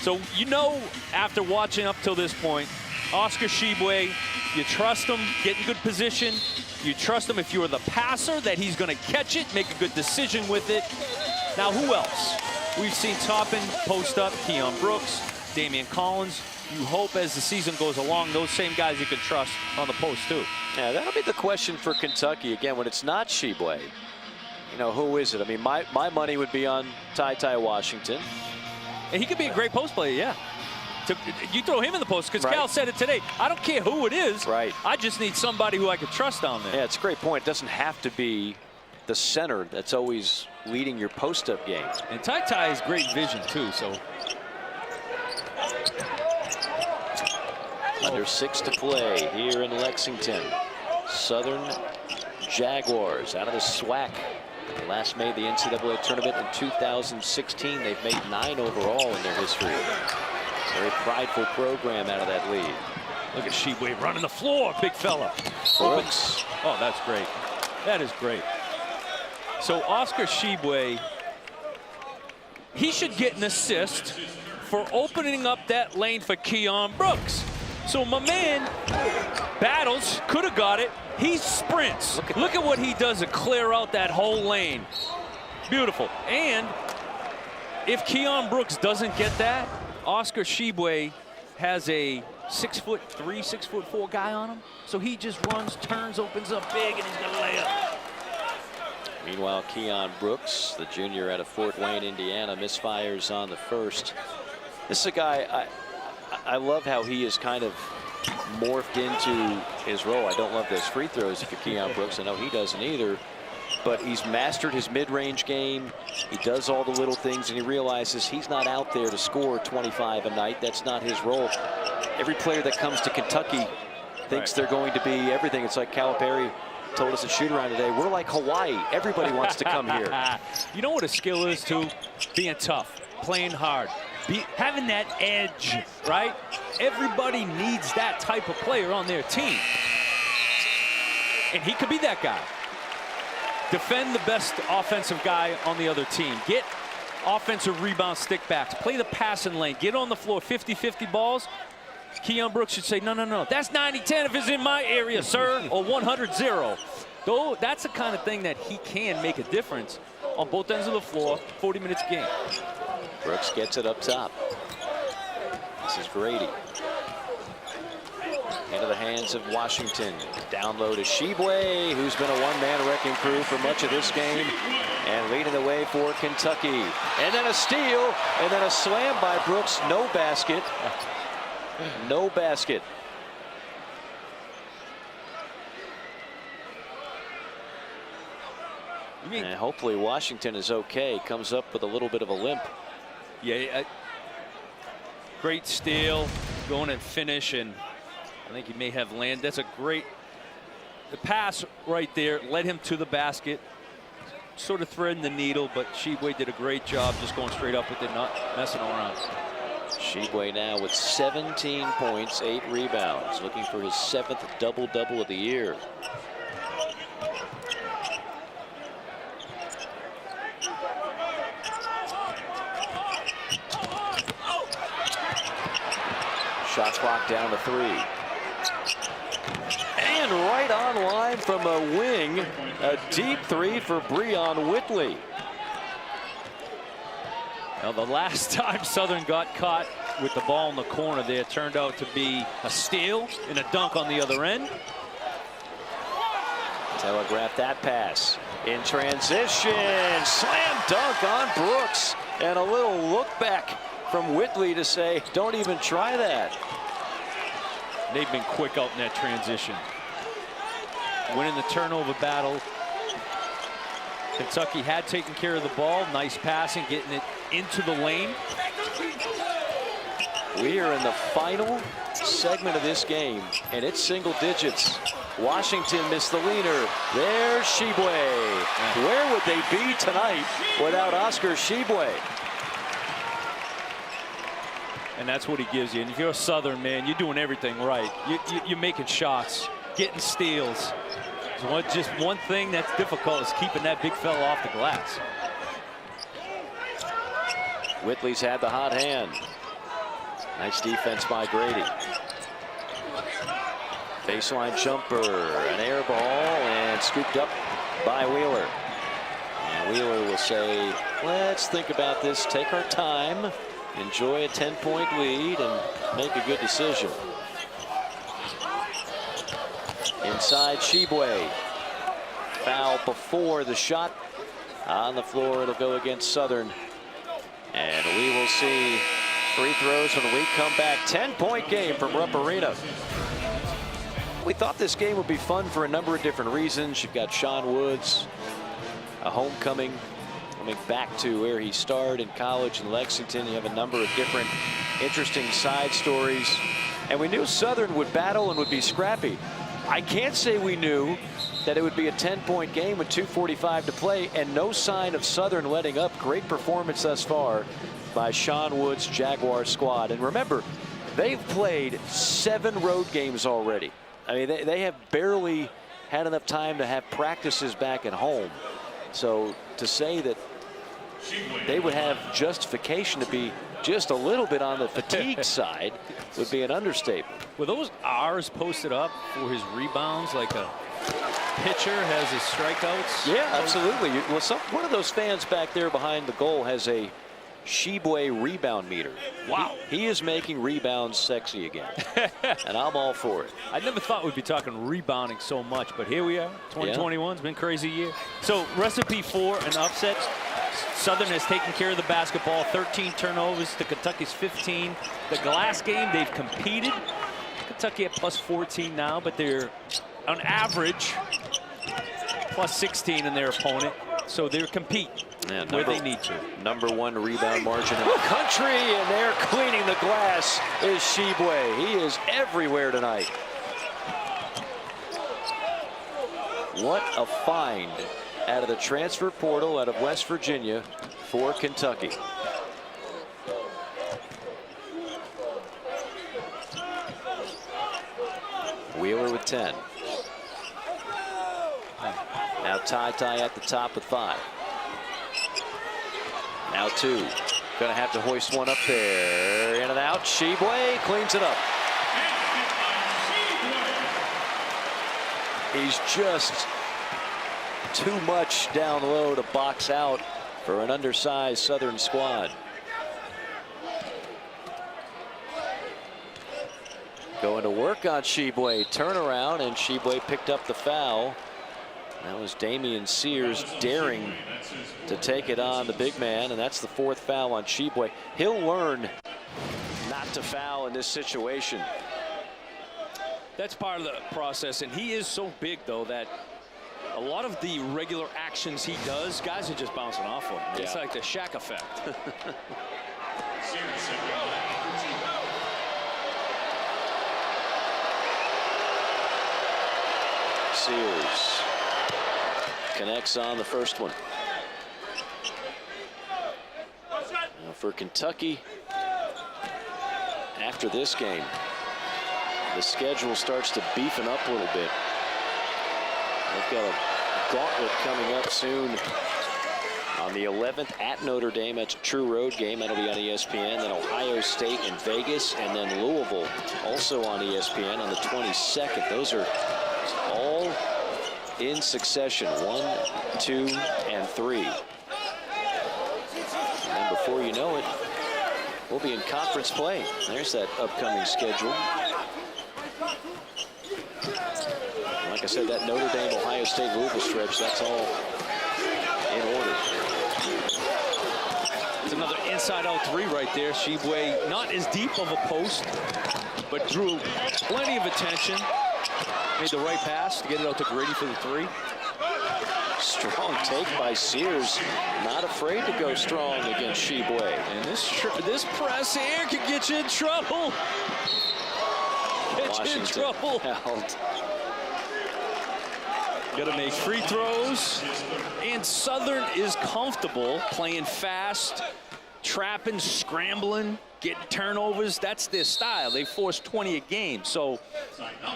So you know, after watching up till this point, Oscar Tshiebwe, you trust him, get in good position. You trust him if you're the passer that he's going to catch it, make a good decision with it. Now who else? We've seen Toppin post up, Keon Brooks, Damian Collins. You hope as the season goes along, those same guys you can trust on the post too. Yeah, that'll be the question for Kentucky. Again, when it's not Tshiebwe, you know, who is it? I mean, my money would be on Ty Washington. And he could be a great post player, yeah. You throw him in the post, because Right. Cal said it today. I don't care who it is. Right. I just need somebody who I could trust down there. Yeah, it's a great point. It doesn't have to be the center that's always leading your post-up game. And Ty has great vision too, so. Under 6 to play here in Lexington. Southern Jaguars out of the SWAC. They last made the NCAA tournament in 2016. They've made 9 overall in their history. Very prideful program out of that league. Look at Tshiebwe running the floor, big fella. Brooks. Oh, that's great. That is great. So Oscar Tshiebwe, he should get an assist for opening up that lane for Keon Brooks. So my man battles, could have got it. He sprints. Look at what he does to clear out that whole lane. Beautiful. And if Keon Brooks doesn't get that, Oscar Tshiebwe has a 6'3", 6'4" guy on him. So he just runs, turns, opens up big, and he's going to lay up. Meanwhile, Keon Brooks, the junior out of Fort Wayne, Indiana, misfires on the first. This is a guy, I love how he is kind of morphed into his role. I don't love those free throws for Keon Brooks. I know he doesn't either. But he's mastered his mid-range game. He does all the little things, and he realizes he's not out there to score 25 a night. That's not his role. Every player that comes to Kentucky thinks they're going to be everything. It's like Calipari told us at shoot-around today. We're like Hawaii. Everybody wants to come here. You know what a skill is, too? Being tough, playing hard, having that edge, right? Everybody needs that type of player on their team. And he could be that guy. Defend the best offensive guy on the other team. Get offensive rebound stickbacks. Play the passing lane. Get on the floor 50-50 balls. Keon Brooks should say, no, no, no. That's 90-10 if it's in my area, sir, or 100-0. Though that's the kind of thing that he can make a difference on both ends of the floor, 40 minutes a game. Brooks gets it up top. This is Grady. Into the hands of Washington. Down low to Tshiebwe, who's been a one-man wrecking crew for much of this game. And leading the way for Kentucky. And then a steal, and then a slam by Brooks. No basket. No basket. And hopefully Washington is okay. Comes up with a little bit of a limp. Yeah, great steal, going and finish, and I think he may have landed. That's a great pass right there. Led him to the basket. Sort of threading the needle, but Tshiebwe did a great job just going straight up with it, not messing around. Tshiebwe now with 17 points, 8 rebounds, looking for his 7th double-double of the year. Shot clock down to 3. And right on line from a wing, a deep 3 for Breon Whitley. Now, the last time Southern got caught with the ball in the corner there turned out to be a steal and a dunk on the other end. Telegraph that pass. In transition, slam dunk on Brooks. And a little look back from Whitley to say, don't even try that. They've been quick out in that transition. Winning the turnover battle. Kentucky had taken care of the ball. Nice passing, getting it into the lane. We are in the final segment of this game, and it's single digits. Washington missed the leaner. There's Tshiebwe. Where would they be tonight without Oscar Tshiebwe? And that's what he gives you. And if you're a Southern, man, you're doing everything right. You're making shots, getting steals. Just one thing that's difficult is keeping that big fella off the glass. Whitley's had the hot hand. Nice defense by Grady. Baseline jumper, an air ball, and scooped up by Wheeler. And Wheeler will say, let's think about this, take our time, enjoy a 10-point lead, and make a good decision. Inside Tshiebwe. Foul before the shot. On the floor, it'll go against Southern. And we will see free throws when we come back. 10-point game from Rupp Arena. We thought this game would be fun for a number of different reasons. You've got Sean Woods, a homecoming, coming back to where he starred in college in Lexington. You have a number of different interesting side stories. And we knew Southern would battle and would be scrappy. I can't say we knew that it would be a 10-point game with 2:45 to play, and no sign of Southern letting up. Great performance thus far by Sean Woods' Jaguar squad. And remember, they've played 7 road games already. I mean, they have barely had enough time to have practices back at home. So to say that they would have justification to be just a little bit on the fatigue side would be an understatement. Were those R's posted up for his rebounds like a pitcher has his strikeouts? Yeah, absolutely. Well, one of those fans back there behind the goal has a Tshiebwe rebound meter. Wow. He is making rebounds sexy again. And I'm all for it. I never thought we'd be talking rebounding so much, but here we are. 2021's been a crazy year. So recipe for an upset. Southern has taken care of the basketball. 13 turnovers to Kentucky's 15. The glass game, they've competed. Kentucky at plus 14 now, but they're on average plus 16 in their opponent. So they're compete where they need to. #1 rebound margin in the country, and they're cleaning the glass is Tshiebwe. He is everywhere tonight. What a find out of the transfer portal out of West Virginia for Kentucky. Wheeler with 10. Now Ty at the top with 5. Now 2. Gonna have to hoist one up there. In and out. Tshiebwe cleans it up. He's just too much down low to box out for an undersized Southern squad. Going to work on Tshiebwe. Turnaround, and Tshiebwe picked up the foul. That was Damian Sears daring to take it on the big man, and that's the 4th foul on Tshiebwe. He'll learn not to foul in this situation. That's part of the process, and he is so big, though, that a lot of the regular actions he does, guys are just bouncing off him. Yeah. It's like the Shaq effect. Sears connects on the first one. Now for Kentucky, after this game, the schedule starts to beefing up a little bit. They've got a gauntlet coming up soon on the 11th at Notre Dame. That's a true road game. That'll be on ESPN. Then Ohio State in Vegas, and then Louisville also on ESPN on the 22nd. Those are all in succession. 1, 2, and 3. And before you know it, we'll be in conference play. There's that upcoming schedule. Like I said, that Notre Dame, Ohio State, Louisville stretch, that's all in order. It's another inside-out 3 right there. Tshiebwe not as deep of a post, but drew plenty of attention. Made the right pass to get it out to Grady for the 3. Strong take by Sears. Not afraid to go strong against Tshiebwe. And this press here could get you in trouble. Get you in trouble. Held. Got to make free throws. And Southern is comfortable playing fast, trapping, scrambling. getting turnovers. That's their style. They force 20 a game. So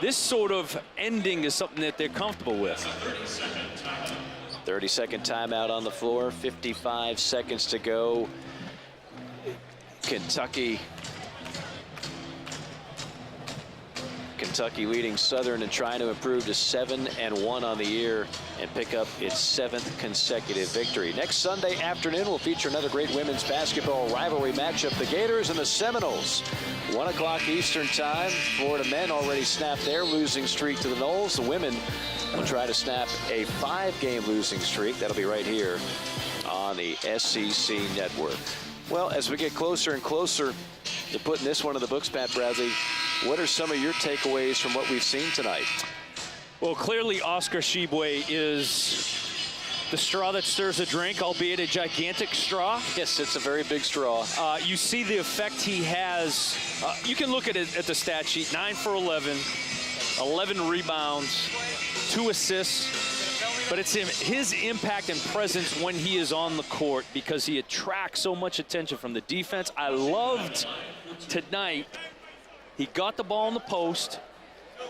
this sort of ending is something that they're comfortable with. 30-second timeout on the floor, 55 seconds to go. Kentucky leading Southern and trying to improve to 7-1 on the year and pick up its 7th consecutive victory. Next Sunday afternoon, we'll feature another great women's basketball rivalry matchup. The Gators and the Seminoles. 1 o'clock Eastern time. Florida men already snapped their losing streak to the Noles. The women will try to snap a 5-game losing streak. That'll be right here on the SEC Network. Well, as we get closer and closer to putting this one in the books, Pat Bradley, what are some of your takeaways from what we've seen tonight? Well, clearly Oscar Tshiebwe is the straw that stirs a drink, albeit a gigantic straw. Yes, it's a very big straw. You see the effect he has. You can look at it at the stat sheet. 9 for 11, 11 rebounds, 2 assists. But it's his impact and presence when he is on the court, because he attracts so much attention from the defense. I loved tonight. He got the ball in the post.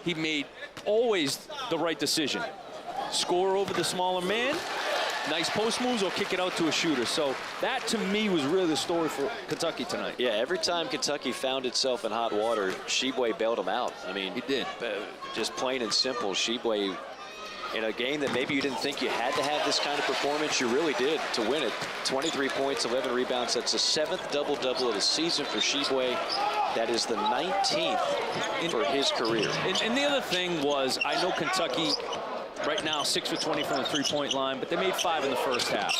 He made always the right decision. Score over the smaller man, nice post moves, or kick it out to a shooter. So that, to me, was really the story for Kentucky tonight. Yeah, every time Kentucky found itself in hot water, Tshiebwe bailed him out. I mean, He did. Just plain and simple, Tshiebwe, in a game that maybe you didn't think you had to have this kind of performance, you really did to win it. 23 points, 11 rebounds. That's the 7th double-double of the season for Tshiebwe. That is the 19th for his career. And the other thing was, I know Kentucky right now 6 for 20 from the three-point line, but they made 5 in the first half.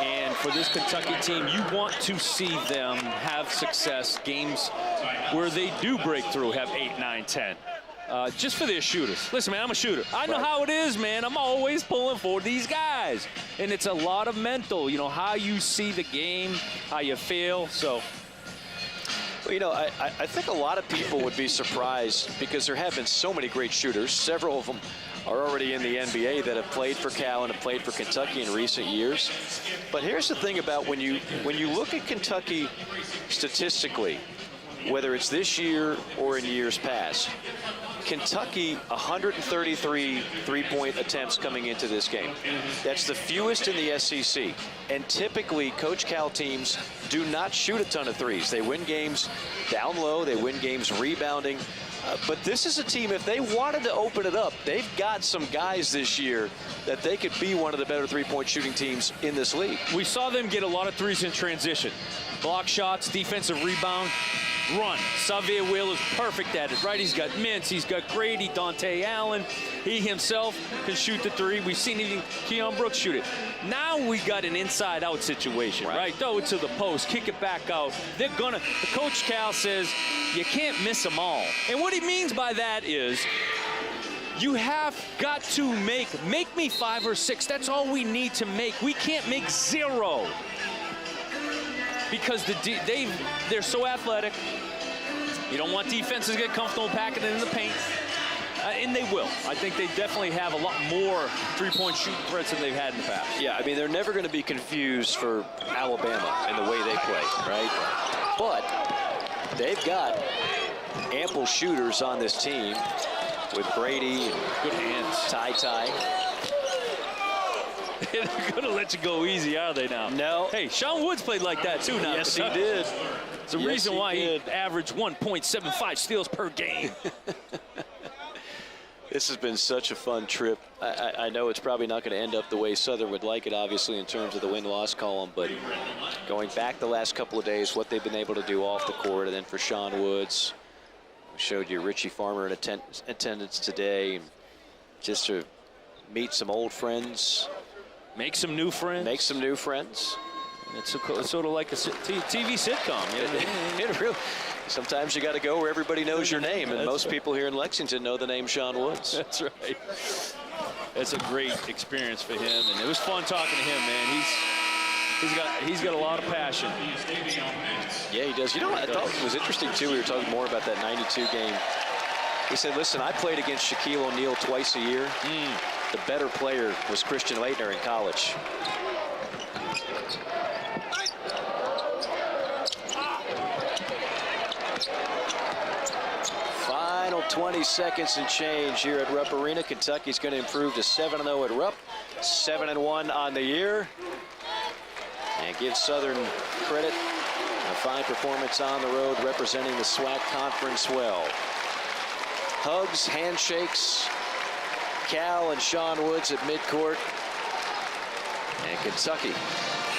And for this Kentucky team, you want to see them have success, games where they do break through, have 8, 9, 10. Just for their shooters. Listen, man, I'm a shooter. I know how it is, man. I'm always pulling for these guys. And it's a lot of mental, you know, how you see the game, how you feel. So, well, you know, I think a lot of people would be surprised because there have been so many great shooters. Several of them are already in the NBA that have played for Cal and have played for Kentucky in recent years. But here's the thing about when you look at Kentucky statistically, whether it's this year or in years past, Kentucky, 133 three-point attempts coming into this game. That's the fewest in the SEC. And typically, Coach Cal teams do not shoot a ton of threes. They win games down low. They win games rebounding. But this is a team, if they wanted to open it up, they've got some guys this year that they could be one of the better three-point shooting teams in this league. we saw them get a lot of threes in transition. Block shots, defensive rebound, run. Xavier Wheeler's perfect at it, right? He's got Mintz, he's got Grady, Dante Allen. He himself can shoot the three. We've seen even Keon Brooks shoot it. Now we got an inside-out situation, right? Throw it to the post, kick it back out. They're gonna, Coach Cal says, you can't miss them all. And what he means by that is, you have got to make me 5 or 6. That's all we need to make. We can't make 0. Because they're so athletic. You don't want defenses to get comfortable packing it in the paint. And they will. I think they definitely have a lot more three-point shooting threats than they've had in the past. Yeah, I mean, they're never going to be confused for Alabama in the way they play, right? But they've got ample shooters on this team with Grady and Good hands. Ty. They're going to let you go easy, are they now? No. Hey, Sean Woods played like that, too, now. Yes, he did. It's the reason why he averaged 1.75 steals per game. This has been such a fun trip. I know it's probably not going to end up the way Southern would like it, obviously, in terms of the win-loss column, but going back the last couple of days, what they've been able to do off the court, and then for Sean Woods, we showed you Richie Farmer in attendance today, just to meet some old friends. Make some new friends. Make some new friends. It's sort of like a TV sitcom. You know? It really, sometimes you got to go where everybody knows your name, and most people here in Lexington know the name Sean Woods. That's right. That's a great experience for him, and it was fun talking to him, man. He's got a lot of passion. Yeah, he does. You know, I thought it was interesting too. We were talking more about that '92 game. He said, "Listen, I played against Shaquille O'Neal twice a year. The better player was Christian Laettner in college." 20 seconds and change here at Rupp Arena. Kentucky's going to improve to 7-0 at Rupp, 7-1 on the year. And give Southern credit. A fine performance on the road representing the SWAC conference well. Hugs, handshakes, Cal and Sean Woods at midcourt. And Kentucky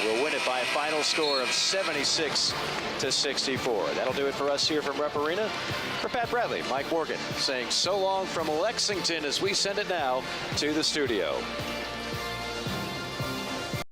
will win it by a final score of 76-64. That'll do it for us here from Rupp Arena. For Pat Bradley, Mike Morgan saying so long from Lexington as we send it now to the studio.